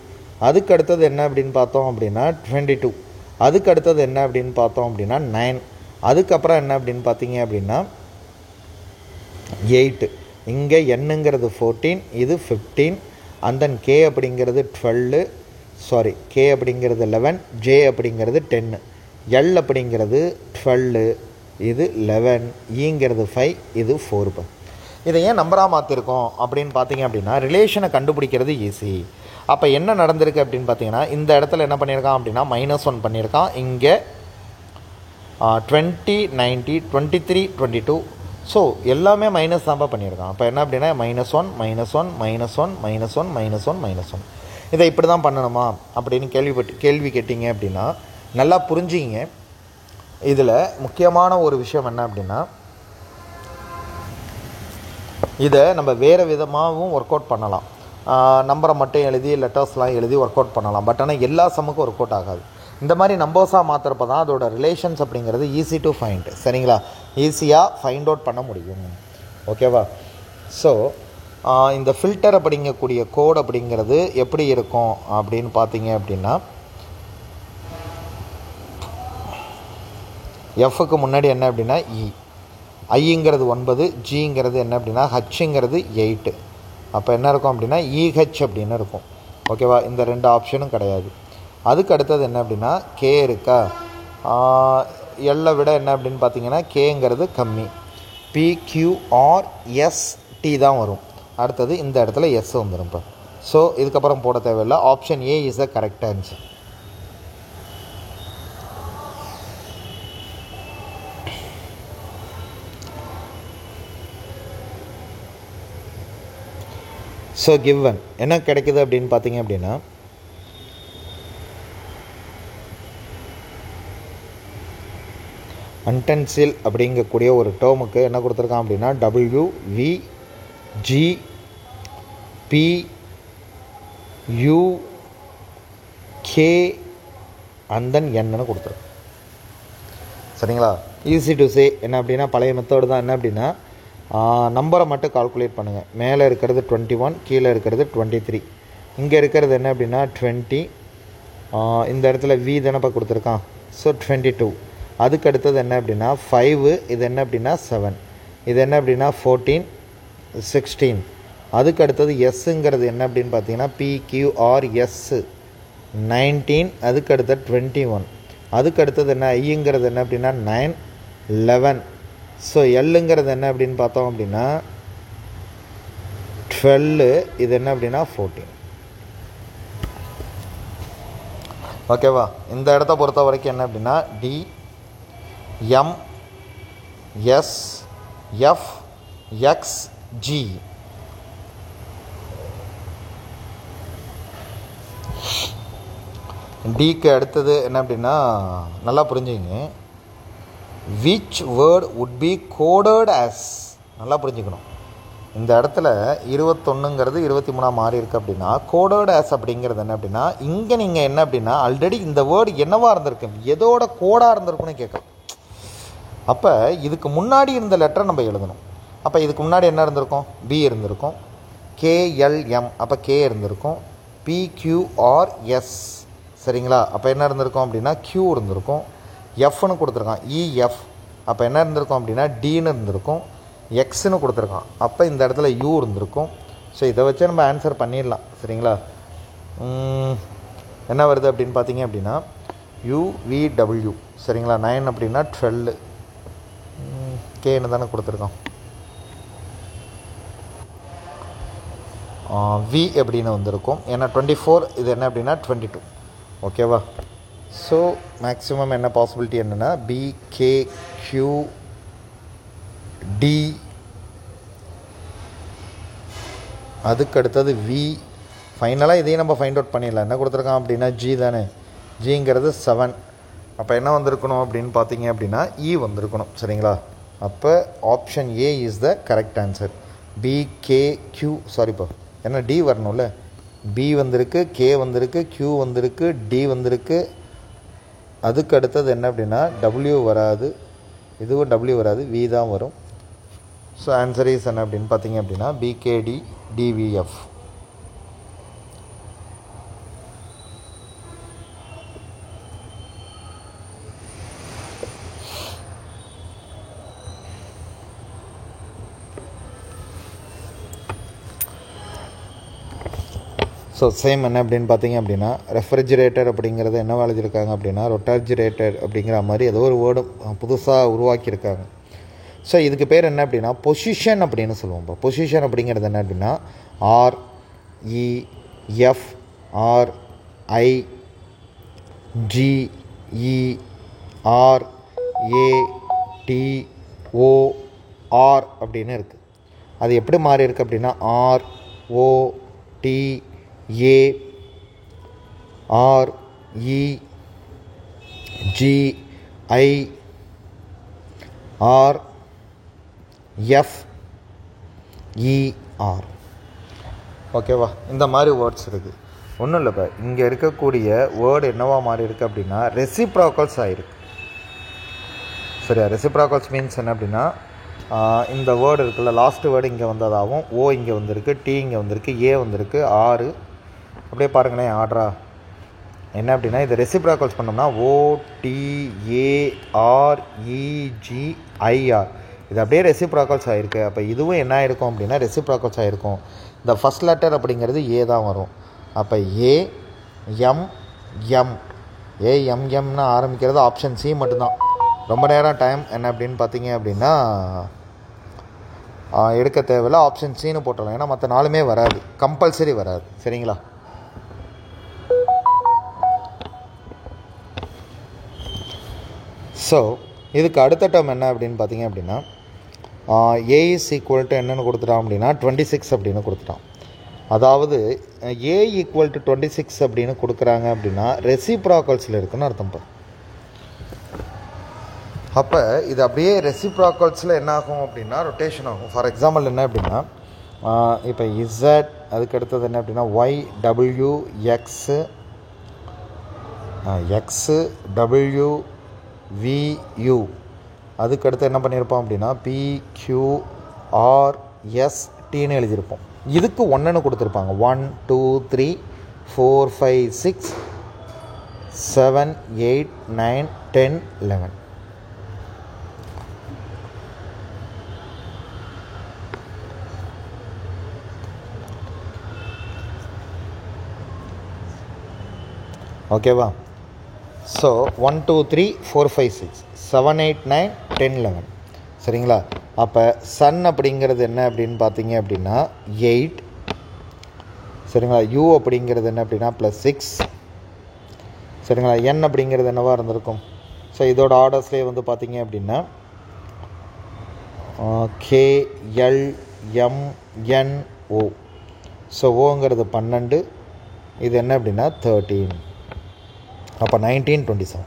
அதுக்கு அடுத்தது என்ன அப்படின்னு பார்த்தோம் அப்படின்னா 22, அதுக்கு அடுத்தது என்ன அப்படின்னு பார்த்தோம் அப்படின்னா 9, அதுக்கப்புறம் என்ன அப்படின்னு பார்த்தீங்க அப்படின்னா 8. இங்கே என்னங்கிறது 14, இது 15, அண்ட் தென் K அப்படிங்கிறது 12, சாரி K அப்படிங்கிறது 11, J அப்படிங்கிறது 10, L அப்படிங்கிறது 12, இது 11, ஈங்கிறது 5, இது 4. இதை ஏன் நம்பராக மாற்றிருக்கோம் அப்படின்னு பார்த்தீங்க அப்படின்னா ரிலேஷனை கண்டுபிடிக்கிறது ஈஸி. அப்போ என்ன நடந்திருக்கு அப்படின்னு பார்த்தீங்கன்னா இந்த இடத்துல என்ன பண்ணியிருக்கான் அப்படின்னா -1 பண்ணியிருக்கான். இங்கே 20, 90, 23, 22, ஸோ எல்லாமே மைனஸ் தான்ப்பா பண்ணியிருக்கான். அப்போ என்ன அப்படின்னா -1, -1, -1, -1, -1, -1. இதை இப்படி தான் பண்ணணுமா அப்படின்னு கேள்வி கேட்டிங்க அப்படின்னா நல்லா புரிஞ்சிங்க. இதில் முக்கியமான ஒரு விஷயம் என்ன அப்படின்னா இதை நம்ம வேறு விதமாகவும் ஒர்க் அவுட் பண்ணலாம். நம்பரை மட்டும் எழுதி லெட்டர்ஸ்லாம் எழுதி ஒர்க் அவுட் பண்ணலாம். பட் ஆனால் எல்லா சம்முக்கும் ஒர்க் அவுட் ஆகாது. இந்த மாதிரி நம்பர்ஸாக மாற்றுறப்ப தான் அதோட ரிலேஷன்ஸ் அப்படிங்கிறது ஈஸி டு ஃபைண்ட். சரிங்களா? ஈஸியாக ஃபைண்ட் அவுட் பண்ண முடியும். ஓகேவா? ஸோ இந்த ஃபில்டர் அப்படிங்கக்கூடிய கோட் அப்படிங்கிறது எப்படி இருக்கும் அப்படின்னு பார்த்தீங்க அப்படின்னா எஃப்க்கு முன்னாடி என்ன அப்படின்னா ஐங்கிறது 9, ஜிங்கிறது என்ன அப்படின்னா ஹச்சுங்கிறது 8. அப்போ என்ன இருக்கும் அப்படின்னா EH அப்படின்னு இருக்கும். ஓகேவா? இந்த ரெண்டு ஆப்ஷனும் கிடையாது. அதுக்கு அடுத்தது என்ன அப்படின்னா கே இருக்கா, எல்லை விட என்ன அப்படின்னு பார்த்தீங்கன்னா கேங்கிறது கம்மி, PQRST தான் வரும். அடுத்தது இந்த இடத்துல எஸ் வந்துடும். இப்போ ஸோ இதுக்கப்புறம் போட தேவையில்லை. Option A is the correct answer. So given என்ன கிடைக்குது அப்படின்னு பார்த்தீங்க அப்படின்னா அன்டென்சில் அப்படிங்கக்கூடிய ஒரு டேர்முக்கு என்ன கொடுத்துருக்கான் அப்படின்னா WVGPUK அண்ட் தென் என்னன்னு கொடுத்துருக்கோம். சரிங்களா? ஈஸி டு சே என்ன அப்படின்னா பழைய மெத்தோடு தான். என்ன அப்படின்னா நம்பரை மட்டும் கால்குலேட் பண்ணுங்கள். மேலே இருக்கிறது 21, கீழே இருக்கிறது 23, இங்கே இருக்கிறது என்ன அப்படின்னா 20, இந்த இடத்துல V தானப்பா கொடுத்துருக்கான். ஸோ 22. அதுக்கு அடுத்தது என்ன அப்படின்னா 5, இது என்ன அப்படின்னா 7, இது என்ன அப்படின்னா 14, 16. அதுக்கு அடுத்தது எஸ்ஸுங்கிறது என்ன அப்படின்னு பார்த்தீங்கன்னா PQRS 19, அதுக்கு அடுத்தது 21. அதுக்கு அடுத்தது என்ன ஐங்கிறது என்ன அப்படின்னா 9, 11. ஸோ எல்லுங்கிறது என்ன அப்படின்னு பார்த்தோம் அப்படின்னா 12, இது என்ன அப்படின்னா 14. ஓகேவா? இந்த இடத்த பொறுத்த வரைக்கும் என்ன அப்படின்னா DMSFXG டிக்கு அடுத்தது என்ன அப்படின்னா நல்லா புரிஞ்சுங்க, which word would be coded as. நல்லா புரிஞ்சுக்கணும், இந்த இடத்துல 21ங்கிறது 23 மாறி இருக்குது அப்படின்னா கோடட் ஆஸ் அப்படிங்கிறது என்ன அப்படின்னா, இங்கே நீங்கள் என்ன அப்படின்னா ஆல்ரெடி இந்த வேர்டு என்னவாக இருந்திருக்கு, எதோட கோடாக இருந்திருக்குன்னு கேட்கலாம். அப்போ இதுக்கு முன்னாடி இருந்த லெட்டரை நம்ம எழுதணும். அப்போ இதுக்கு முன்னாடி என்ன இருந்திருக்கும், பி இருந்திருக்கும், கேஎல்எம், அப்போ கே இருந்திருக்கும், பிக்யூஆர்எஸ். சரிங்களா, அப்போ என்ன இருந்திருக்கும் அப்படின்னா கியூ இருந்திருக்கும், எஃப்னு கொடுத்துருக்கான் இஎஃப், அப்போ என்ன இருந்திருக்கும் அப்படின்னா டின்னு இருந்திருக்கும், எக்ஸ்ன்னு கொடுத்துருக்கான், அப்போ இந்த இடத்துல யூ இருந்திருக்கும். ஸோ இதை வச்சு நம்ம ஆன்சர் பண்ணிடலாம். சரிங்களா, என்ன வருது அப்படின்னு பார்த்தீங்க அப்படின்னா யூவிடபிள்யூ. சரிங்களா, 9 அப்படின்னா 12, கேன்னு தானே கொடுத்துருக்கான், வி அப்படின்னு வந்திருக்கும். ஏன்னா 24 இது என்ன அப்படின்னா 22. ஓகேவா, ஸோ மேக்ஸிமம் என்ன பாசிபிலிட்டி என்னென்னா பி, கே, கியூ, டி, அதுக்கு அடுத்தது வி. ஃபைனலாக இதையும் நம்ம ஃபைண்ட் அவுட் பண்ணிடலாம். என்ன கொடுத்துருக்கான் அப்படின்னா ஜி தானே, ஜிங்கிறது 7. அப்போ என்ன வந்திருக்கணும் அப்படின்னு பார்த்தீங்க அப்படின்னா இ வந்திருக்கணும். சரிங்களா, அப்போ option A is the correct answer. P, K, Q, சாரிப்பா, ஏன்னா டி வரணும்ல, பி வந்திருக்கு, கே வந்திருக்கு, கியூ வந்திருக்கு, டி வந்திருக்கு. அதுக்கு அடுத்தது என்ன அப்படின்னா டபிள்யூ வராது, இதுவும் டபிள்யூ வராது, வி தான் வரும். ஸோ ஆன்சர் இஸ் என்ன அப்படின்னு பார்த்தீங்க அப்படின்னா பிகேடி டிவிஎஃப். ஸோ சேம் என்ன அப்படின்னு பார்த்தீங்க அப்படின்னா ரெஃப்ரிஜிரேட்டர் அப்படிங்கிறது என்ன எழுதியிருக்காங்க அப்படின்னா ரொட்டார்ஜிரேட்டர் அப்படிங்கிற மாதிரி ஏதோ ஒரு வேர்டு புதுசாக உருவாக்கியிருக்காங்க. ஸோ இதுக்கு பேர் என்ன அப்படின்னா பொசிஷன் அப்படின்னு சொல்லுவோம். இப்போ பொசிஷன் அப்படிங்கிறது என்ன அப்படின்னா REFRIGERATOR அப்படின்னு இருக்குது. அது எப்படி மாறி இருக்குது அப்படின்னா REFER. ஓகேவா, இந்த மாதிரி வேர்ட்ஸ் இருக்குது. ஒன்றும் இல்லை, இப்போ இங்கே இருக்கக்கூடிய வேர்டு என்னவா மாறி இருக்குது அப்படின்னா ரெசிப்ராக்கல்ஸ் ஆகிருக்கு. சரியா, ரெசிப்ராக்கல்ஸ் மீன்ஸ் என்ன அப்படின்னா இந்த வேர்டு இருக்குல்ல, லாஸ்ட்டு வேர்டு இங்கே வந்ததாகவும், ஓ இங்கே வந்திருக்கு, டி இங்கே வந்திருக்கு, ஏ வந்திருக்கு, ஆறு அப்படியே பாருங்களேன் ஆர்டரா. என்ன அப்படின்னா இது ரெசிப்ராக்கல்ஸ் பண்ணோம்னா OTAREGIR, இது அப்படியே ரெசிப்ராக்கல்ஸ் ஆகிருக்கு. அப்போ இதுவும் என்ன ஆகிருக்கும் அப்படின்னா ரெசிப்ராக்கல்ஸ் ஆகிருக்கும். இந்த ஃபஸ்ட் லெட்டர் அப்படிங்கிறது ஏ தான் வரும். அப்போ ஏஎம்எம்னு ஆரம்பிக்கிறது ஆப்ஷன் சி மட்டும்தான். ரொம்ப நேரம் டைம் என்ன அப்படின்னு பார்த்தீங்க அப்படின்னா எடுக்க தேவையில்லை, ஆப்ஷன் சின்னு போட்டுடலாம். ஏன்னா மற்ற நாலுமே வராது, கம்பல்சரி வராது. சரிங்களா, ஸோ இதுக்கு அடுத்த டேர்ம் என்ன அப்படின்னு பார்த்தீங்க அப்படின்னா ஏ இஸ் ஈக்குவல் டு என்னென்னு கொடுத்துட்டான் அப்படின்னா 26 அப்படின்னு கொடுத்துட்டான். அதாவது ஏ ஈக்குவல் டு 26 அப்படின்னு கொடுக்குறாங்க அப்படின்னா ரெசிப்ராக்கல்ஸில் இருக்குன்னு அர்த்தம். அப்போ இது அப்படியே ரெசிப்ராக்கல்ஸில் என்ன ஆகும் அப்படின்னா ரொட்டேஷன் ஆகும். ஃபார் எக்ஸாம்பிள் என்ன அப்படின்னா இப்போ இசட், அதுக்கு அடுத்தது என்ன அப்படின்னா Y W X W V, அதுக்கடுத்து என்ன பண்ணியிருப்போம் அப்படின்னா PQRSTன்னு எழுதியிருப்போம். இதுக்கு 1ன்னு கொடுத்துருப்பாங்க. 1 2 3 4 5 6 7 8 9 10 11. ஓகேவா, ஸோ 1 2 3 4 5 6 7 8 9 10 11. சரிங்களா, அப்போ சன் அப்படிங்கிறது என்ன அப்படின்னு பார்த்தீங்க அப்படின்னா 8. சரிங்களா, யூ அப்படிங்கிறது என்ன அப்படின்னா +6. சரிங்களா, என் அப்படிங்கிறது என்னவாக இருந்திருக்கும். ஸோ இதோட ஆர்டர்ஸ்லேயே வந்து பார்த்தீங்க அப்படின்னா KLMNO. ஸோ ஓங்கிறது 12, இது என்ன அப்படின்னா 13. அப்போ 1927.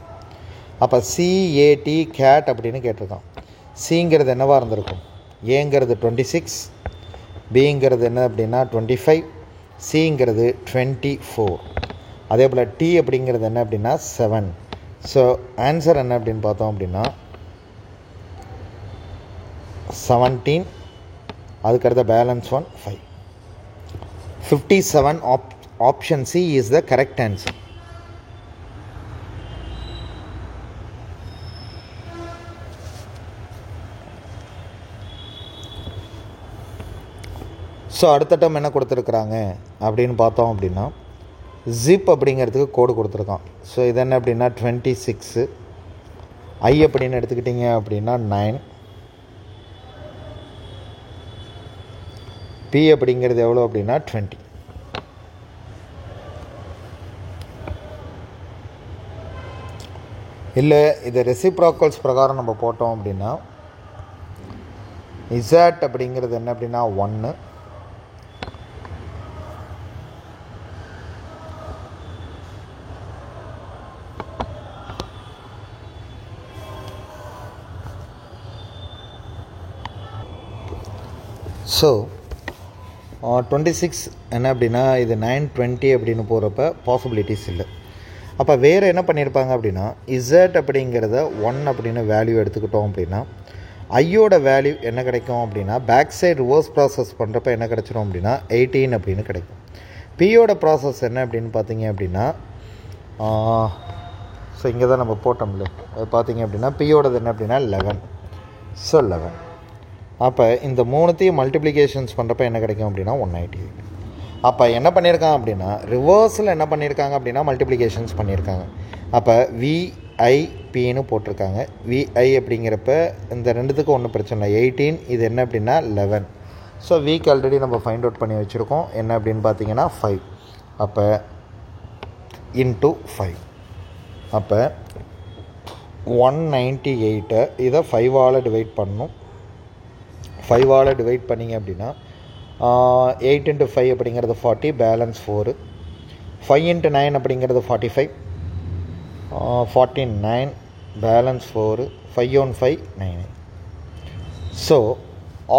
அப்போ CAT கேட் அப்படின்னு கேட்டிருக்கான். சிங்கிறது என்னவாக இருந்திருக்கும்? ஏங்கிறது 26, பிங்கிறது என்ன அப்படின்னா 25, சிங்கிறது 24. அதே போல் டி அப்படிங்கிறது என்ன அப்படின்னா 7. ஸோ ஆன்சர் என்ன அப்படின்னு பார்த்தோம் அப்படின்னா 17. அதுக்கடுத்த balance 1 5. 57 option C is the correct answer. So அடுத்த டைம் என்ன கொடுத்துருக்குறாங்க அப்படின்னு பார்த்தோம் அப்படின்னா ஜிப் அப்படிங்கிறதுக்கு கோடு கொடுத்துருக்கான். ஸோ இது என்ன அப்படின்னா 26. ஐ அப்படின்னு எடுத்துக்கிட்டிங்க அப்படின்னா 9. பி அப்படிங்கிறது எவ்வளோ அப்படின்னா 20. இல்லை இது ரெசிப்ராக்கல்ஸ் பிரகாரம் நம்ம போட்டோம் அப்படின்னா இசட் அப்படிங்கிறது என்ன அப்படின்னா 1. ஸோ 26 என்ன அப்படின்னா இது 920 அப்படின்னு போகிறப்ப பாசிபிலிட்டிஸ் இல்லை. அப்போ வேறு என்ன பண்ணியிருப்பாங்க அப்படின்னா இசட் அப்படிங்கிறத 1 அப்படின்னு வேல்யூ எடுத்துக்கிட்டோம் அப்படின்னா ஐயோட வேல்யூ என்ன கிடைக்கும் அப்படின்னா பேக் சைடு ரிவர்ஸ் ப்ராசஸ் பண்ணுறப்ப என்ன கிடைச்சிரும் அப்படின்னா 18 அப்படின்னு கிடைக்கும். பியோட ப்ராசஸ் என்ன அப்படின்னு பார்த்தீங்க அப்படின்னா ஸோ இங்கே தான் நம்ம போட்டோம்ல, அது பார்த்தீங்க அப்படின்னா பியோடது என்ன அப்படின்னா 11. ஸோ 11. அப்போ இந்த மூணுத்தையும் மல்டிப்ளிகேஷன்ஸ் பண்ணுறப்ப என்ன கிடைக்கும் அப்படின்னா 198. அப்போ என்ன பண்ணியிருக்காங்க அப்படின்னா ரிவர்ஸில் என்ன பண்ணியிருக்காங்க அப்படின்னா மல்டிப்ளிகேஷன்ஸ் பண்ணியிருக்காங்க. அப்போ விஐபின்னு போட்டிருக்காங்க. விஐ அப்படிங்கிறப்ப இந்த ரெண்டுத்துக்கும் ஒன்றும் பிரச்சனை இல்லை. 18 இது என்ன அப்படின்னா 11. ஸோ வீக் ஆல்ரெடி நம்ம ஃபைண்ட் அவுட் பண்ணி வச்சுருக்கோம். என்ன அப்படின்னு பார்த்தீங்கன்னா 5. அப்போ இன்ட்டு 5. அப்போ 198 இதை 5ஆல் டிவைட் பண்ணணும். 5ஆல் டிவைட் பண்ணிங்க அப்படின்னா 8 × 5 அப்படிங்கிறது 40, பேலன்ஸ் 4. 5 × 9 அப்படிங்கிறது 45, 49, balance 4. 5 on 5 9. So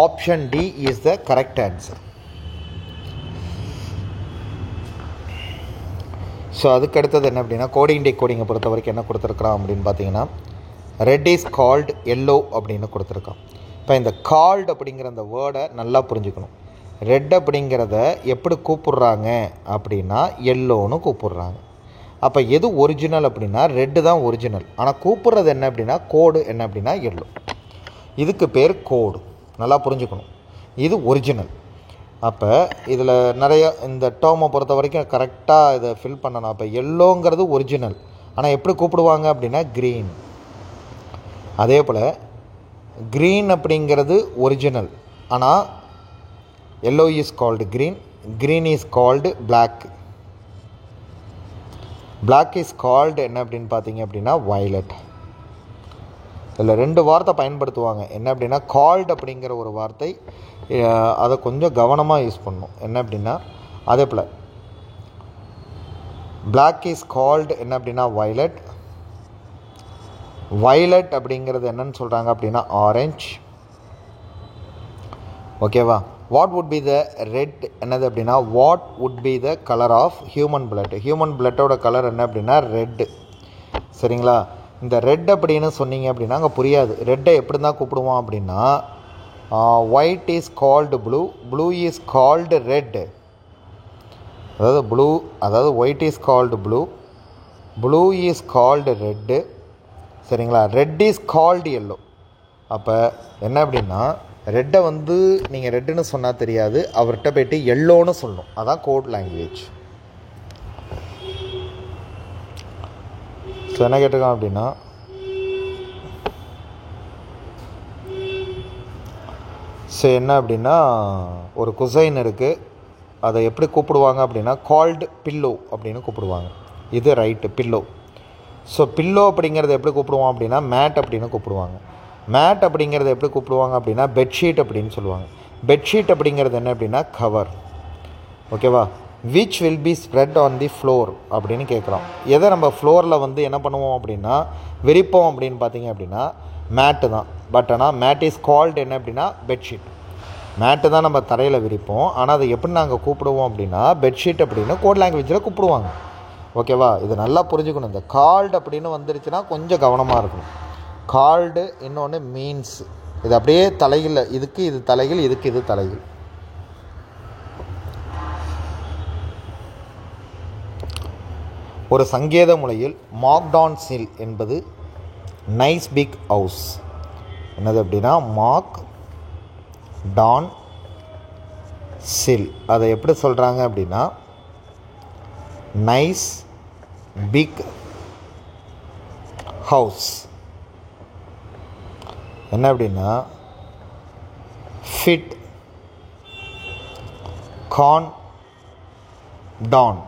option D is the correct answer. So அதுக்கு அடுத்தது என்ன அப்படின்னா கோடிங் டிகோடிங்கை பொறுத்த வரைக்கும் என்ன கொடுத்துருக்குறான் அப்படின்னு பார்த்தீங்கன்னா ரெட் இஸ் கால்டு எல்லோ அப்படின்னு கொடுத்துருக்கான். இப்போ இந்த கால்டு அப்படிங்கிற அந்த வேர்டை நல்லா புரிஞ்சுக்கணும். ரெட் அப்படிங்கிறத எப்படி கூப்பிட்றாங்க அப்படின்னா எல்லோன்னு கூப்பிட்றாங்க. அப்போ எது ஒரிஜினல் அப்படின்னா ரெட்டு தான் ஒரிஜினல். ஆனால் கூப்பிட்றது என்ன அப்படின்னா கோடு என்ன அப்படின்னா எல்லோ. இதுக்கு பேர் கோடு, நல்லா புரிஞ்சுக்கணும். இது ஒரிஜினல். அப்போ இதில் நிறைய இந்த டேர்மை பொறுத்த வரைக்கும் கரெக்டாக இதை ஃபில் பண்ணணும். அப்போ எல்லோங்கிறது ஒரிஜினல், ஆனால் எப்படி கூப்பிடுவாங்க அப்படின்னா க்ரீன். அதே போல் க்ரீன் அப்படிங்கிறது ஒரிஜினல், ஆனால் yellow is called green, green is called black, black is called என்ன அப்படின்னு பார்த்தீங்க அப்படின்னா வயலட். இதில் 2 வார்த்தை பயன்படுத்துவாங்க. என்ன அப்படின்னா கால்டு அப்படிங்கிற ஒரு வார்த்தை, அதை கொஞ்சம் கவனமாக யூஸ் பண்ணணும். என்ன அப்படின்னா அதே போல் பிளாக் இஸ் கால்டு என்ன அப்படின்னா வயலட், வயலட் அப்படிங்கிறது என்னன்னு சொல்கிறாங்க அப்படின்னா ஆரஞ்ச். ஓகேவா? What would be the red என்னது அப்படின்னா what would be the colour of human blood. Human பிளட்டோட கலர் என்ன அப்படின்னா ரெட்டு. சரிங்களா? இந்த ரெட் அப்படின்னு சொன்னீங்க அப்படின்னா அங்கே புரியாது. ரெட்டை எப்படி தான் கூப்பிடுவோம் அப்படின்னா white is called blue, blue is called red. அதாவது white is called blue, blue is called red. சரிங்களா? Red is called yellow. அப்போ என்ன அப்படின்னா ரெட்டை வந்து நீங்கள் ரெட்டுன்னு சொன்னால் தெரியாது, அவர்கிட்ட போய்ட்டு எல்லோன்னு சொல்லணும். அதான் கோட் லாங்குவேஜ். ஸோ என்ன கேட்டிருக்கான் அப்படின்னா ஸோ என்ன அப்படின்னா ஒரு குசைன் இருக்குது, அதை எப்படி கூப்பிடுவாங்க அப்படின்னா கால்டு பில்லோ அப்படின்னு கூப்பிடுவாங்க. இது ரைட்டு, பில்லோ. ஸோ பில்லோ அப்படிங்கிறத எப்படி கூப்பிடுவோம் அப்படின்னா மேட் அப்படின்னு கூப்பிடுவாங்க. மேட் அப்படிங்கிறத எப்படி கூப்பிடுவாங்க அப்படின்னா பெட்ஷீட் அப்படின்னு சொல்லுவாங்க. பெட்ஷீட் அப்படிங்கிறது என்ன அப்படின்னா கவர். ஓகேவா? which will be spread on the floor அப்படின்னு கேட்குறோம். எதை நம்ம ஃப்ளோரில் வந்து என்ன பண்ணுவோம் அப்படின்னா விரிப்போம் அப்படின்னு பார்த்தீங்க அப்படின்னா மேட்டு தான். பட் ஆனால் மேட் இஸ் கால்டு என்ன அப்படின்னா பெட்ஷீட். மேட்டு தான் நம்ம தரையில் விரிப்போம். ஆனால் அதை எப்படி நாங்கள் கூப்பிடுவோம் அப்படின்னா பெட்ஷீட் அப்படின்னு கோட் லாங்குவேஜில் கூப்பிடுவாங்க. ஓகேவா? இது நல்லா புரிஞ்சுக்கணும். இந்த கால்டு அப்படின்னு வந்துருச்சுன்னா கொஞ்சம் கவனமாக இருக்கணும். கால்டு இன்னொன்று மீன்ஸ். இது அப்படியே தலையில், இதுக்கு இது தலையில், இதுக்கு இது தலையில். ஒரு சங்கேத மொழியில் மார்க்டான் சில் என்பது நைஸ் பிக் ஹவுஸ். என்னது அப்படின்னா மார்க் டான் சில். அதை எப்படி சொல்கிறாங்க அப்படின்னா நைஸ் பிக் ஹவுஸ். என்ன அப்படின்னா ஃபிட் கான் டான்.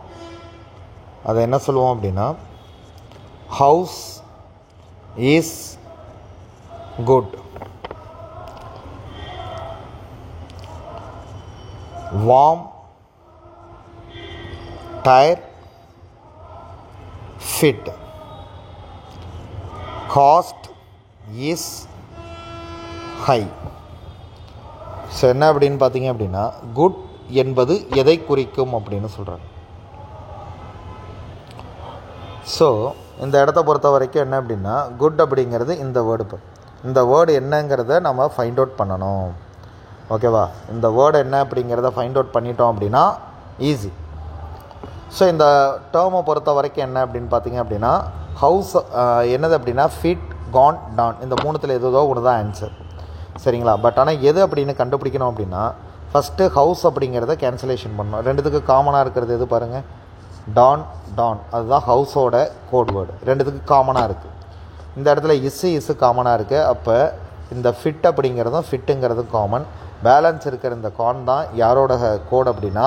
அதை என்ன சொல்லுவோம் அப்படின்னா house is good. Warm tyre fit. Cost is high. So என்ன அப்படின்னு பார்த்தீங்க அப்படின்னா குட் என்பது எதை குறிக்கும் அப்படின்னு சொல்கிறாங்க. ஸோ இந்த இடத்த பொறுத்த வரைக்கும் என்ன அப்படின்னா குட் அப்படிங்கிறது இந்த வேர்டு. இந்த வேர்டு என்னங்கிறத நம்ம ஃபைண்ட் அவுட் பண்ணணும். ஓகேவா? இந்த வேர்டு என்ன அப்படிங்கிறத ஃபைண்ட் அவுட் பண்ணிட்டோம் அப்படின்னா ஈஸி. ஸோ இந்த டேர்மை பொறுத்த வரைக்கும் என்ன அப்படின்னு பார்த்தீங்க அப்படின்னா ஹவுஸ் என்னது அப்படின்னா ஃபிட் கான் டான். இந்த மூணுத்தில் எதோ ஒன்று தான் ஆன்சர். சரிங்களா? பட் ஆனால் எது அப்படின்னு கண்டுபிடிக்கணும் அப்படின்னா ஃபஸ்ட்டு ஹவுஸ் அப்படிங்கிறத கேன்சலேஷன் பண்ணணும். ரெண்டுத்துக்கு காமனாக இருக்கிறது எது பாருங்கள், டான் டான். அதுதான் ஹவுஸோட கோட் வேர்டு. ரெண்டுத்துக்கு காமனாக இருக்குது. இந்த இடத்துல இஸ்ஸு காமனாக இருக்குது. அப்போ இந்த ஃபிட் அப்படிங்கிறதும் ஃபிட்டுங்கிறதும் காமன். பேலன்ஸ் இருக்கிற இந்த கான் தான் யாரோட கோட் அப்படின்னா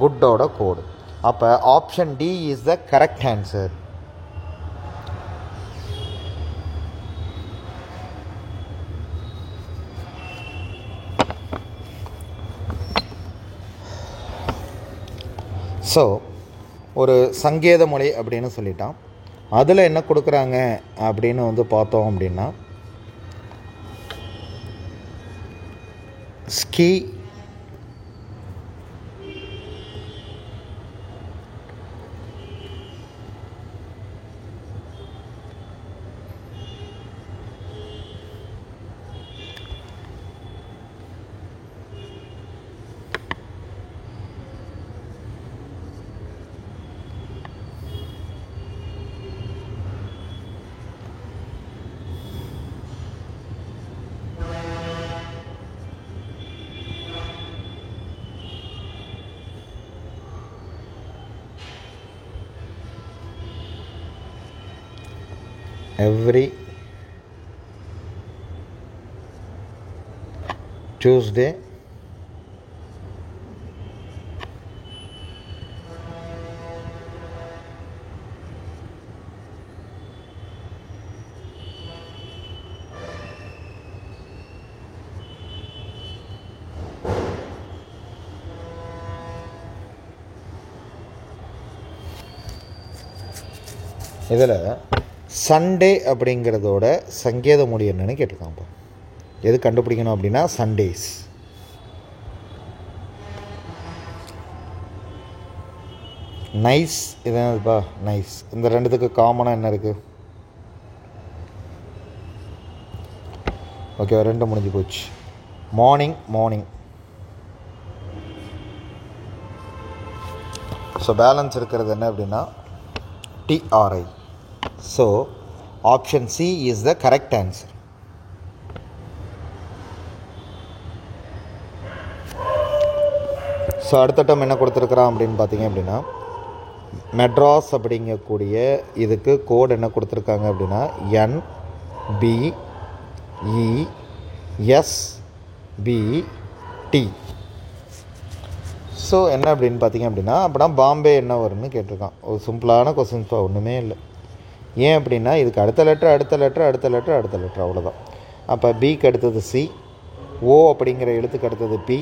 குட்டோட கோடு. அப்போ option D is the correct answer. So ஒரு சங்கேத மொழி அப்படின்னு சொல்லிட்டான். அதில் என்ன கொடுக்குறாங்க அப்படின்னு வந்து பார்த்தோம் அப்படின்னா ஸ்கீ every Tuesday இதில் சண்டே அப்படிங்கிறதோட சங்கேத மொழி என்னன்னு கேட்டிருக்காங்கப்பா. எது கண்டுபிடிக்கணும் அப்படின்னா சண்டேஸ். நைஸ் இது என்னதுப்பா நைஸ். இந்த ரெண்டுத்துக்கு காமனாக என்ன இருக்குது? ஓகே, ரெண்டு முடிஞ்சு போச்சு. Morning morning. ஸோ பேலன்ஸ் இருக்கிறது என்ன அப்படின்னா TRI. So option C is the correct answer. So அடுத்த டம் என்ன கொடுத்துருக்குறான் அப்படின்னு பார்த்தீங்க அப்படின்னா மெட்ராஸ் அப்படிங்கக்கூடிய இதுக்கு கோட் என்ன கொடுத்துருக்காங்க அப்படின்னா NBESBT. ஸோ என்ன அப்படின்னு பார்த்தீங்க அப்படின்னா அப்படின்னா பாம்பே என்ன வரும்னு கேட்டிருக்கான். ஒரு சிம்பிளான கொஸ்டின்ஸ் ஒன்றுமே இல்லை. ஏன் அப்படின்னா இதுக்கு அடுத்த லெட்ரு அவ்வளோதான். அப்போ பிக்கு அடுத்தது சி, ஓ அப்படிங்கிற எழுத்துக்கு அடுத்தது பி,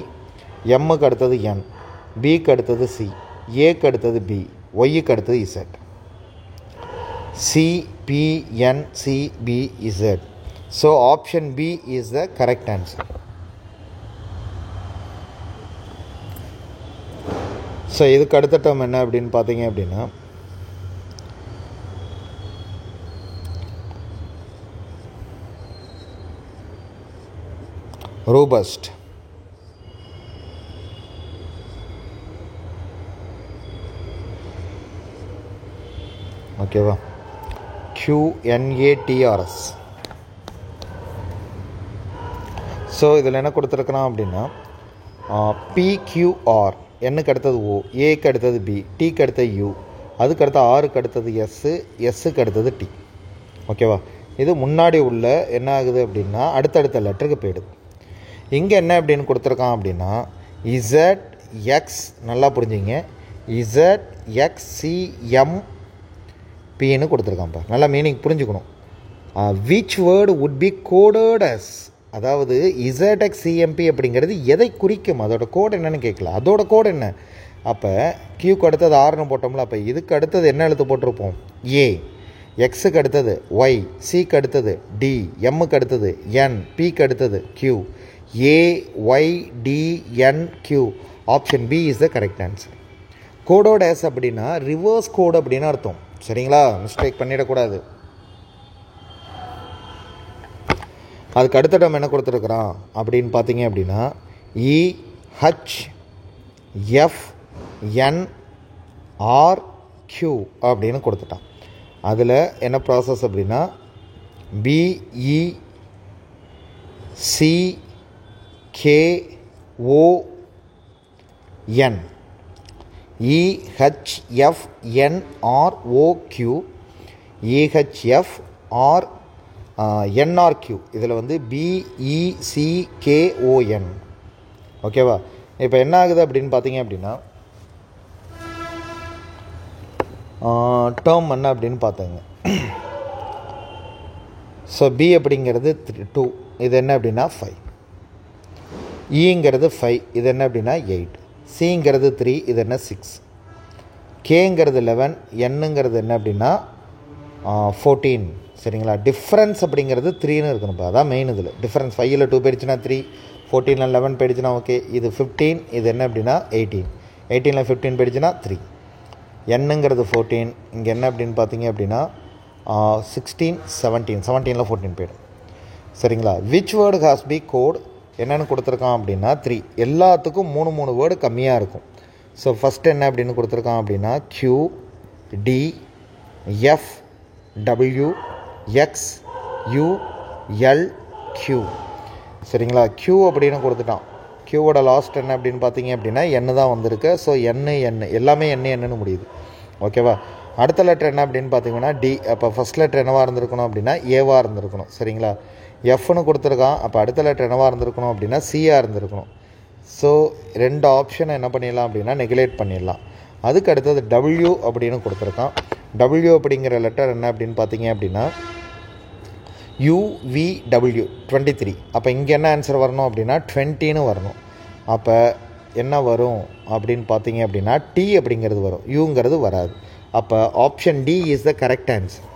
எம்முக்கு அடுத்தது என், பிக்கு அடுத்தது சி. ஏக்கு அடுத்தது பி, ஒய்க்கு அடுத்தது Z. CPNCBZ. So option B is the correct answer. So இதுக்கு அடுத்த டேர்ம் என்ன அப்படின்னு பார்த்தீங்க அப்படின்னா ரோபஸ்ட். ஓகேவா? QNATRS. ஸோ இதில் என்ன கொடுத்துருக்குறான் அப்படின்னா PQR, என்னுக்கு அடுத்தது O, ஏக்கு அடுத்தது B, டீக்கு அடுத்தது U, அதுக்கு அடுத்த ஆருக்கு அடுத்தது எஸ்ஸுக்கு அடுத்தது T. ஓகேவா? இது முன்னாடி உள்ள என்ன ஆகுது அப்படின்னா அடுத்தடுத்த லெட்டருக்கு போயிடுது. இங்கே என்ன அப்படின்னு கொடுத்துருக்கான் அப்படின்னா ZX, நல்லா புரிஞ்சுங்க, ZXCMPன்னு கொடுத்துருக்கான்ப்பா. நல்லா மீனிங் புரிஞ்சுக்கணும். Which word would be coded as, அதாவது ZXCMP அப்படிங்கிறது எதை குறிக்கும், அதோட கோடு என்னன்னு கேட்கல, அதோட கோடு என்ன. அப்போ கியூக்கு அடுத்தது ஆர்னு போட்டோம்ல, அப்போ இதுக்கு அடுத்தது என்ன எழுத்து போட்டிருப்போம்? ஏ. எக்ஸுக்கு அடுத்தது ஒய், சிக்கு அடுத்தது டி, எம்முக்கு அடுத்தது என், பிக்கு அடுத்தது Q. AYDNQ. Option B is the correct answer. Coded as அப்படின்னா ரிவர்ஸ் கோடு அப்படின்னு அர்த்தம். சரிங்களா? மிஸ்டேக் பண்ணிடக்கூடாது. அதுக்கு அடுத்த டம் என்ன கொடுத்துருக்குறான் அப்படின்னு பார்த்தீங்க அப்படின்னா EHFNRQ அப்படின்னு கொடுத்துட்டான். அதில் என்ன ப்ராசஸ் அப்படின்னா BECKON, EHFNROQ, EHFNRQ. இதில் வந்து BECKON. ஓகேவா? இப்போ என்ன ஆகுது அப்படின்னு பார்த்தீங்க அப்படின்னா டேர்ம் என்ன அப்படின்னு பார்த்தாங்க. ஸோ பி அப்படிங்கிறது 2, இது என்ன அப்படின்னா 5. ஈங்கிறது 5, இது என்ன அப்படின்னா 8. சிங்கிறது 3, இது என்ன 6. கேங்கிறது 11, என்னங்கிறது என்ன அப்படின்னா 14. சரிங்களா? டிஃப்ரென்ஸ் அப்படிங்கிறது 3ன்னு இருக்கணும்ப்பா, அதான் மெயின். இதில் டிஃப்ரென்ஸ் 5ல் 2 போயிடுச்சுன்னா 3, 14ல் 11 போயிடுச்சுன்னா ஓகே. இது 15, இது என்ன அப்படின்னா 18, 18ல் 15 போயிடுச்சுன்னா 3. என்னங்கிறது 14, இங்கே என்ன அப்படின்னு பார்த்தீங்க அப்படின்னா 16, 17, 17ல் 14 போயிடும். சரிங்களா? Which word has be code என்னென்னு கொடுத்துருக்கான் அப்படின்னா 3. எல்லாத்துக்கும் 3 வேர்டு கம்மியாக இருக்கும். ஸோ ஃபஸ்ட்டு என்ன அப்படின்னு கொடுத்துருக்கான் அப்படின்னா QDFWXULQ. சரிங்களா? Q அப்படின்னு கொடுத்துட்டான். Qவோட லாஸ்ட் என்ன அப்படின்னு பார்த்தீங்க அப்படின்னா எண்ணு தான் வந்திருக்கு. ஸோ எண்ணு எல்லாமே என்னன்னு முடியுது. ஓகேவா? அடுத்த லெட்டர் என்ன அப்படின்னு பார்த்தீங்கன்னா டி. அப்போ ஃபஸ்ட் லெட்டர் என்னவாக இருந்திருக்கணும் அப்படின்னா ஏவாக இருந்திருக்கணும். சரிங்களா? எஃப்னு கொடுத்துருக்கான். அப்போ அடுத்த லெட்டர் என்னவாக இருந்திருக்கணும் அப்படின்னா சியாக இருந்திருக்கணும். ஸோ 2 ஆப்ஷனை என்ன பண்ணிடலாம் அப்படின்னா நெகுலேட் பண்ணிடலாம். அதுக்கு அடுத்தது டபிள்யூ அப்படின்னு கொடுத்துருக்கான். டபிள்யூ அப்படிங்கிற லெட்டர் என்ன அப்படின்னு பார்த்தீங்க அப்படின்னா UVW 23. அப்போ இங்கே என்ன ஆன்சர் வரணும் அப்படின்னா 20ன்னு வரணும். அப்போ என்ன வரும் அப்படின்னு பார்த்தீங்க அப்படின்னா டி அப்படிங்கிறது வரும், யூங்கிறது வராது. அப்போ option D is the correct answer.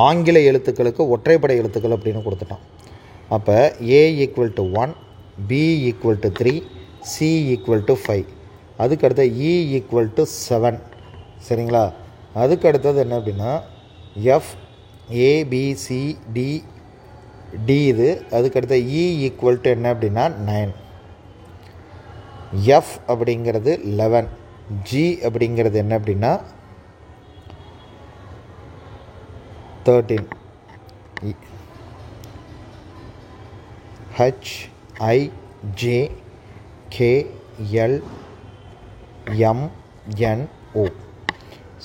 ஆங்கில எழுத்துக்களுக்கு ஒற்றைப்படை எழுத்துக்கள் அப்படின்னு கொடுத்துட்டான். அப்போ A = 1, B = 3, C = 5. அதுக்கு அடுத்து E = 7. சரிங்களா? அதுக்கு அடுத்தது என்ன அப்படின்னா FABCD இது. அதுக்கு அடுத்து E = என்ன அப்படின்னா 9. F அப்படிங்கிறது 11. G அப்படிங்கிறது என்ன அப்படின்னா 13. HIJKLMNO.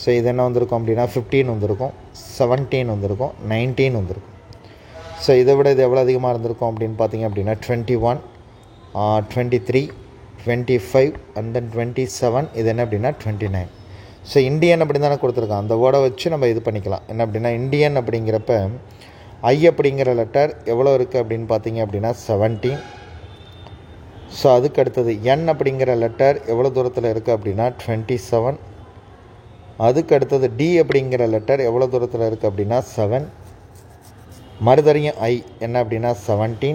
ஸோ இது என்ன வந்திருக்கும் அப்படின்னா 15 வந்திருக்கும், 17 வந்திருக்கும், 19 வந்திருக்கும். ஸோ இதை விட இது எவ்வளோ அதிகமாக இருந்திருக்கும் அப்படின்னு பார்த்தீங்க அப்படின்னா 21, 23, 25 அண்ட் தென் 27. இது என்ன அப்படின்னா 29. ஸோ இந்தியன் அப்படி தானே கொடுத்துருக்கான். அந்த வேர்டை வச்சு நம்ம இது பண்ணிக்கலாம். என்ன அப்படின்னா இந்தியன் அப்படிங்கிறப்ப ஐ அப்படிங்கிற லெட்டர் எவ்வளோ இருக்குது அப்படின்னு பார்த்தீங்க அப்படின்னா 17. ஸோ அதுக்கு அடுத்தது என் அப்படிங்கிற லெட்டர் எவ்வளோ தூரத்தில் இருக்குது அப்படின்னா 27. அதுக்கு அடுத்தது டி அப்படிங்கிற லெட்டர் எவ்வளோ தூரத்தில் இருக்குது அப்படின்னா 7. மறுதறியும் ஐ என்ன அப்படின்னா 17.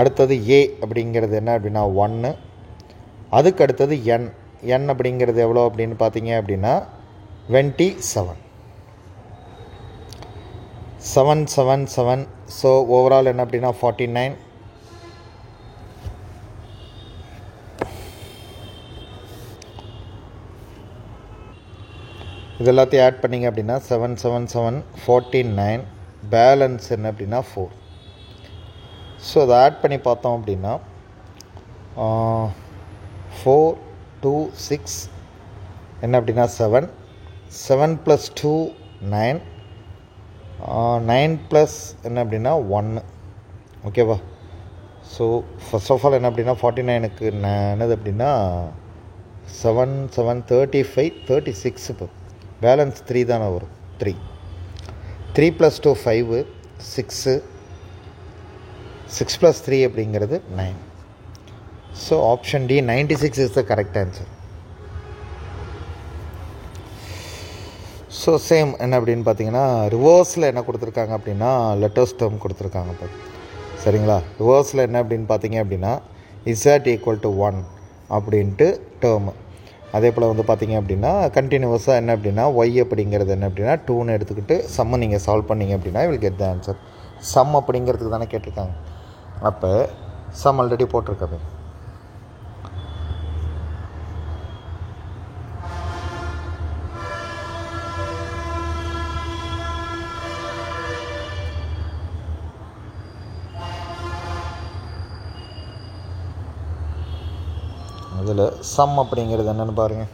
அடுத்தது ஏ அப்படிங்கிறது என்ன அப்படின்னா 1. அதுக்கு அடுத்தது என் அப்படிங்கிறது எவ்வளோ அப்படின்னு பார்த்தீங்க அப்படின்னா 27. 7 7 7. ஸோ ஓவரால் என்ன அப்படின்னா 49. இது எல்லாத்தையும் ஆட் பண்ணிங்க அப்படின்னா 7 7 7 49. பேலன்ஸ் என்ன அப்படின்னா 4. ஸோ அதை ஆட் பண்ணி பார்த்தோம் அப்படின்னா 4 2 6 என்ன அப்படின்னா 7 7 + 2 9 9 + என்ன அப்படின்னா 1. ஓகேவா? ஸோ ஃபர்ஸ்ட் ஆஃப் ஆல் என்ன அப்படின்னா 49க்கு என்னது அப்படின்னா 7 7 35 36. இப்போ பேலன்ஸ் 3 தானே வரும். 3 + 2 5 6 6 + 3 அப்படிங்கிறது 9. So option D 96 is the correct answer. So same என்ன அப்படின்னு பார்த்தீங்கன்னா ரிவர்ஸில் என்ன கொடுத்துருக்காங்க அப்படின்னா லெட்டர்ஸ் டேர்ம் கொடுத்துருக்காங்க. இப்போ சரிங்களா? ரிவர்ஸில் என்ன அப்படின்னு பார்த்தீங்க அப்படின்னா இசட் = 1 அப்படின்ட்டு டேர்மு. அதே போல் வந்து பார்த்தீங்க அப்படின்னா கண்டினியூவஸாக என்ன அப்படின்னா ஒய் அப்படிங்கிறது என்ன அப்படின்னா 2ன்னு எடுத்துக்கிட்டு சம்மை நீங்கள் சால்வ் பண்ணிங்க அப்படின்னா will get the answer. Sum அப்படிங்கிறதுக்கு தானே கேட்டிருக்காங்க. அப்போ சம் ஆல்ரெடி போட்டிருக்கவே. அதில் சம் அப்படிங்கிறது என்னென்னு பாருங்கள்.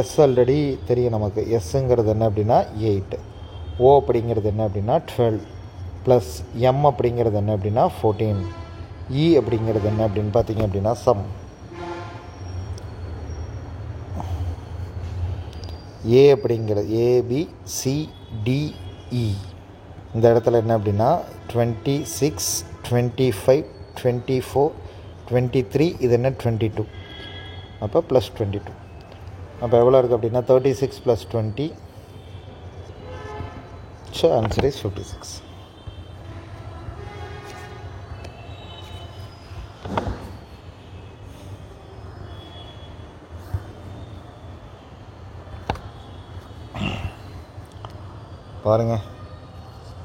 எஸ் ஆல்ரெடி தெரியும் நமக்கு. எஸ்ஸுங்கிறது என்ன அப்படின்னா 8. ஓ அப்படிங்கிறது என்ன அப்படின்னா 12 ப்ளஸ் எம் அப்படிங்கிறது என்ன அப்படின்னா 14. இ அப்படிங்கிறது என்ன அப்படின்னு பார்த்தீங்க அப்படின்னா சம். ஏ அப்படிங்கிறது ABCDE இந்த இடத்துல என்ன அப்படின்னா 26 25 24 23. இது என்ன 22. அப்போ ப்ளஸ் 22. அப்போ எவ்வளோ இருக்குது அப்படின்னா 36 + 20. So answer is 56. பாருங்கள்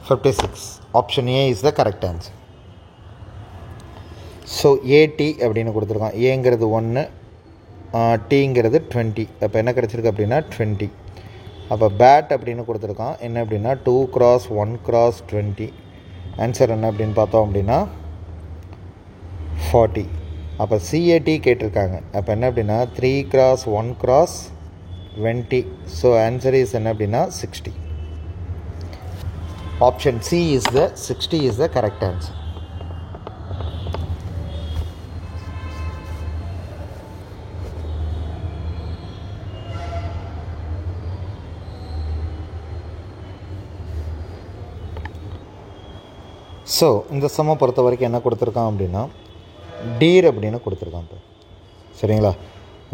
56. Option A is the correct answer. So AD அப்படின்னு கொடுத்துருக்கோம். ஏங்கிறது 1, டிங்கிறது 20. அப்போ என்ன கிடச்சிருக்கு அப்படின்னா 20. அப்போ பேட் அப்படின்னு கொடுத்துருக்கோம். என்ன அப்படின்னா 2 × 1 × 20. ஆன்சர் என்ன அப்படின்னு பார்த்தோம் அப்படின்னா 40. அப்போ சிஏடி கேட்டிருக்காங்க. அப்போ என்ன அப்படின்னா 3 × 1 × 20. ஸோ ஆன்சர் இஸ் என்ன அப்படின்னா 60. Option C is the 60 is the correct answer. So இந்த சம்மை பொறுத்த வரைக்கும் என்ன கொடுத்துருக்கான் அப்படின்னா டீர் அப்படின்னு கொடுத்துருக்கான். இப்போ சரிங்களா?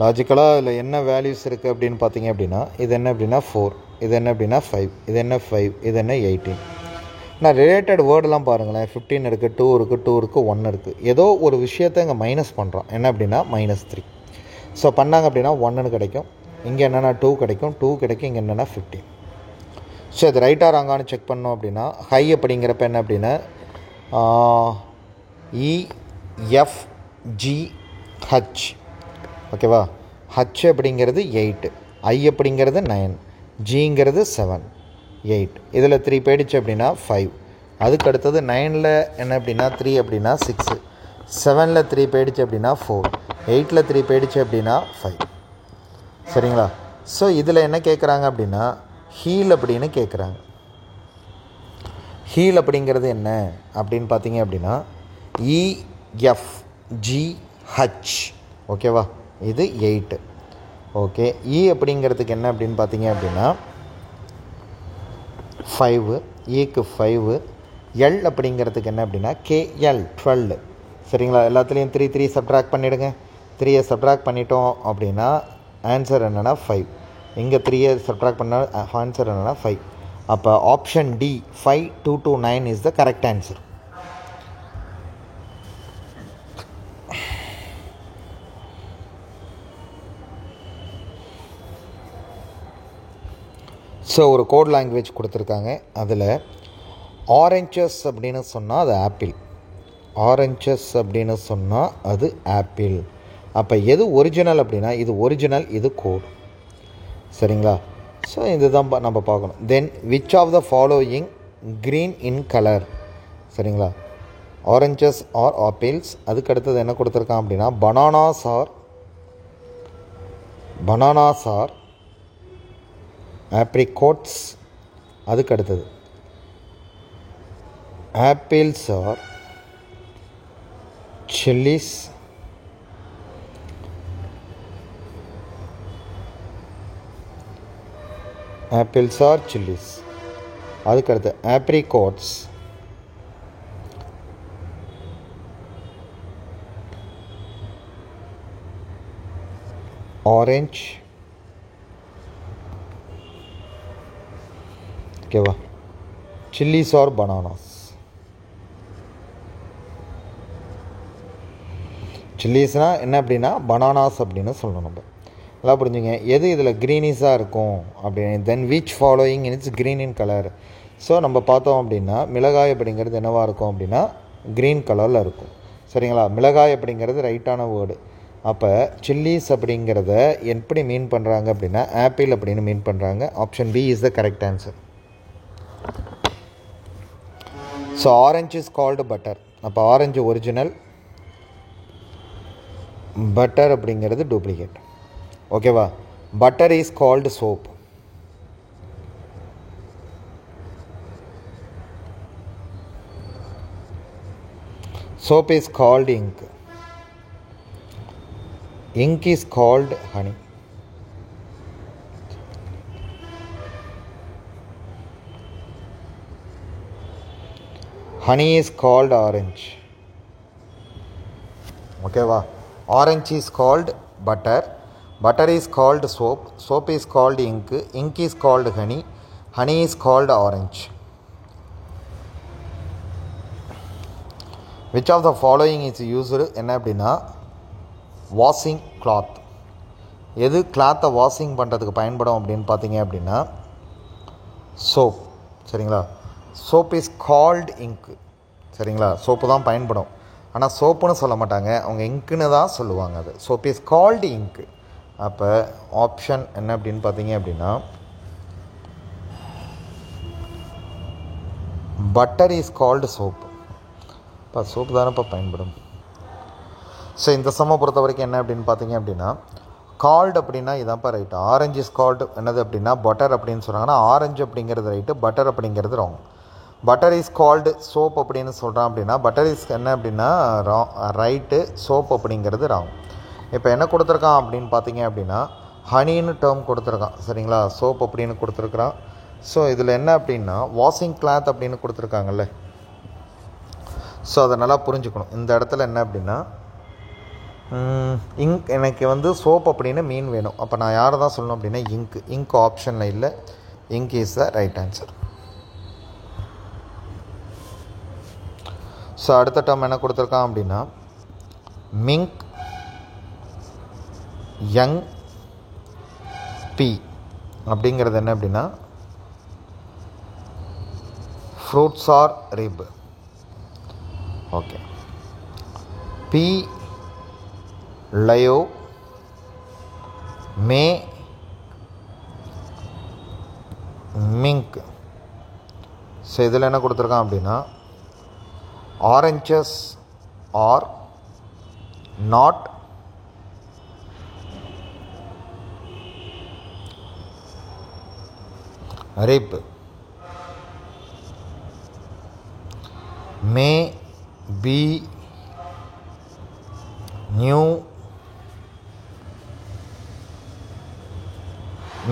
லாஜிக்கலாக இதில் என்ன வேல்யூஸ் இருக்குது அப்படின்னு பார்த்தீங்க அப்படின்னா இது என்ன அப்படின்னா 4, இது என்ன அப்படின்னா 5, இது என்ன 5, இது என்ன 18. நான் ரிலேட்டட் வேர்டெலாம் பாருங்களேன். 15 இருக்குது, 2 இருக்குது, 2 இருக்குது, 1 இருக்குது. ஏதோ ஒரு விஷயத்தை இங்கே மைனஸ் பண்ணுறோம். என்ன அப்படின்னா -3. ஸோ பண்ணாங்க அப்படின்னா 1ன்னு கிடைக்கும். இங்கே என்னென்னா 2 கிடைக்கும், 2 கிடைக்கும். இங்கே என்னென்னா 15. ஸோ இது ரைட்டாக ராங்கானு செக் பண்ணோம் அப்படின்னா ஹை அப்படிங்கிறப்ப என்ன அப்படின்னா EFGH. ஓகேவா? ஹச் அப்படிங்கிறது 8, ஐ அப்படிங்கிறது 9, ஜிங்கிறது 7, 8. இதில் 3 போயிடுச்சு அப்படின்னா 5. அதுக்கு அடுத்தது 9ல் என்ன அப்படின்னா 3 அப்படின்னா 6, 7ல் 3 போயிடுச்சு அப்படின்னா 4, 8ல் 3 போயிடுச்சு அப்படின்னா 5. சரிங்களா? ஸோ இதில் என்ன கேட்குறாங்க அப்படின்னா ஹீல் அப்படின்னு கேட்குறாங்க. ஹீல் அப்படிங்கிறது என்ன அப்படின்னு பார்த்தீங்க அப்படின்னா EFGH. ஓகேவா? இது 8. ஓகே. இ அப்படிங்கிறதுக்கு என்ன அப்படின்னு பார்த்தீங்க அப்படின்னா 5, ஈக்கு 5, எல் அப்படிங்கிறதுக்கு என்ன அப்படின்னா கேஎல் 12. சரிங்களா, எல்லாத்துலேயும் 3 3 சப்ட்ராக்ட் பண்ணிவிடுங்க. 3யை சப்ட்ராக்ட் பண்ணிட்டோம் அப்படின்னா ஆன்சர் என்னென்னா 5. இங்கே 3யை சப்ட்ராக்ட் பண்ணால் ஆன்சர் என்னென்னா 5. அப்போ option D 5229 is the correct answer. So ஒரு கோட் லாங்குவேஜ் கொடுத்துருக்காங்க. அதில் ஆரஞ்சஸ் அப்படின்னு சொன்னால் அது ஆப்பிள், ஆரஞ்சஸ் அப்படின்னு சொன்னால் அது ஆப்பிள். அப்போ எது ஒரிஜினல் அப்படின்னா இது ஒரிஜினல், இது கோட். சரிங்களா, ஸோ இதுதான் நம்ம பார்க்கணும். Then which of the following green in colour. சரிங்களா, ஆரஞ்சஸ் ஆர் ஆப்பிள்ஸ். அதுக்கு அடுத்தது என்ன கொடுத்துருக்கான் அப்படின்னா பனானாஸ் ஆர் ஆப்ரிகோட்ஸ். அதுக்கு அடுத்தது apples R chillies. Apples R chillies. அதுக்கு அடுத்து ஆப்ரிகோட்ஸ், ஆரஞ்ச். ஓகேவா, சில்லிஸ் ஆர் பனானாஸ். சில்லிஸ்னால் என்ன அப்படின்னா பனானாஸ் அப்படின்னு சொல்லணும். நம்ம நல்லா புரிஞ்சுங்க. எது இதில் க்ரீனிஸாக இருக்கும் அப்படின்னு. Then which following it's green in colour. So நம்ம பார்த்தோம் அப்படின்னா மிளகாய் அப்படிங்கிறது என்னவாக இருக்கும் அப்படின்னா க்ரீன் கலரில் இருக்கும். சரிங்களா, மிளகாய் அப்படிங்கிறது ரைட்டான வேர்டு. அப்போ சில்லிஸ் அப்படிங்கிறத எப்படி மீன் பண்ணுறாங்க அப்படின்னா ஆப்பிள் அப்படின்னு மீன் பண்ணுறாங்க. Option B is the correct answer. So orange is called butter. அப்போ ஆரஞ்சு ஒரிஜினல், பட்டர் அப்படிங்கிறது டூப்ளிகேட். ஓகேவா, butter is called soap. Soap is called ink. Ink is called honey. Honey is called orange. Okay, orange is called butter. Butter is called soap. Soap is called ink. Ink is called honey. Honey is called orange. Which of the following is used என்ன அப்படின்னா washing cloth. எது கிளாத்தை washing பண்ணுறதுக்கு பயன்படும் அப்படின்னு பார்த்தீங்க அப்படின்னா soap. சரிங்களா, சோப் இஸ் கால்டு இங்கு. சரிங்களா, சோப்பு தான் பயன்படும், ஆனால் சோப்புன்னு சொல்ல மாட்டாங்க, அவங்க இங்க்குன்னு தான் சொல்லுவாங்க. அது சோப் இஸ் கால்டு இங்கு. அப்போ ஆப்ஷன் என்ன அப்படின்னு பார்த்தீங்க அப்படின்னா பட்டர் இஸ் கால்டு சோப்பு. இப்போ சோப்பு தானே இப்போ பயன்படும். ஸோ இந்த சம்மை பொறுத்த வரைக்கும் என்ன அப்படின்னு பார்த்தீங்க அப்படின்னா கால்டு அப்படின்னா இதான்ப்பா ரைட்டு. ஆரஞ்சு இஸ் கால்டு என்னது அப்படின்னா பட்டர் அப்படின்னு சொல்கிறாங்கன்னா ஆரஞ்சு அப்படிங்கிறது ரைட்டு, பட்டர் அப்படிங்கிறது wrong. Butter is called soap அப்படின்னு சொல்கிறான் அப்படின்னா பட்டர் இஸ் என்ன அப்படின்னா ரைட்டு, சோப் அப்படிங்கிறது ராங். இப்போ என்ன கொடுத்துருக்கான் அப்படின்னு பார்த்தீங்க அப்படின்னா ஹனின்னு டேர்ம் கொடுத்துருக்கான். சரிங்களா, சோப் அப்படின்னு கொடுத்துருக்குறான். ஸோ இதில் என்ன அப்படின்னா வாஷிங் கிளாத் அப்படின்னு கொடுத்துருக்காங்கல்ல, ஸோ அதை நல்லா புரிஞ்சுக்கணும். இந்த இடத்துல என்ன அப்படின்னா இங்க் எனக்கு வந்து சோப் அப்படின்னு மீன் வேணும். அப்போ நான் யாரை தான் சொல்லணும் அப்படின்னா இங்க். இங்க் ஆப்ஷனில் இல்லை, ink is the right answer. So அடுத்த டேர்ம் என்ன கொடுத்துருக்கான் அப்படின்னா மிங்க் யங் பி அப்படிங்கிறது என்ன அப்படின்னா fruits are ripe. Okay, B லயோ மே மிங்க். ஸோ இதில் என்ன கொடுத்துருக்கான் அப்படின்னா oranges are not ripe. May be new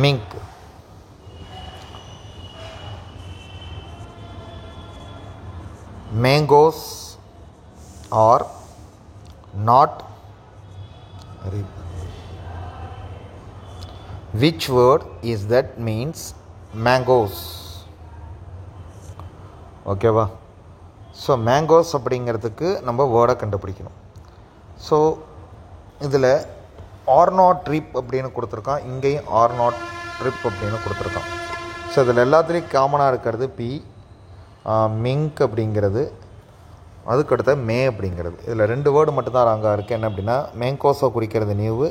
mink. mangoes are not reap. Which word is that means mangoes? ஓகேவா? ஸோ மேங்கோஸ் அப்படிங்கிறதுக்கு நம்ம வேர்டை கண்டுபிடிக்கணும். ஸோ இதில் ஆர் நாட் ட்ரிப் அப்படின்னு கொடுத்துருக்கான், இங்கேயும் ஆர் நாட் ட்ரிப் அப்படின்னு கொடுத்துருக்கான். ஸோ இதில் எல்லாத்துலேயும் காமனாக இருக்கிறது பி, மிங்க் அப்படிங்கிறது, அதுக்கடுத்த மே அப்படிங்கிறது. இதில் 2 வேர்டு மட்டும்தான் ராங்காக இருக்குது. என்ன அப்படின்னா மேங்கோஸை குறிக்கிறது நியூவு,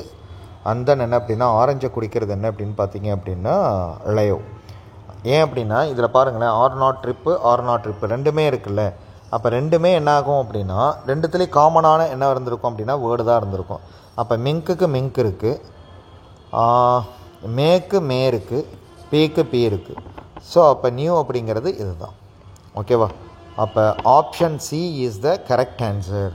அந்த என்ன அப்படின்னா ஆரஞ்சை குறிக்கிறது என்ன அப்படின்னு பார்த்தீங்க அப்படின்னா லயோ. ஏன் அப்படின்னா இதில் பாருங்களேன், are not ripe are not ripe ரெண்டுமே இருக்குல்ல. அப்போ ரெண்டுமே என்ன ஆகும் அப்படின்னா ரெண்டுத்துலேயும் காமனான என்ன இருந்திருக்கும் அப்படின்னா வேர்டு தான் இருந்திருக்கும். அப்போ மிங்க்குக்கு மிங்க் இருக்குது, மேக்கு மே இருக்குது, பீக்கு பி இருக்குது. ஸோ அப்போ நியூ அப்படிங்கிறது இதுதான். ஓகேவா? அப்போ option C is the correct answer.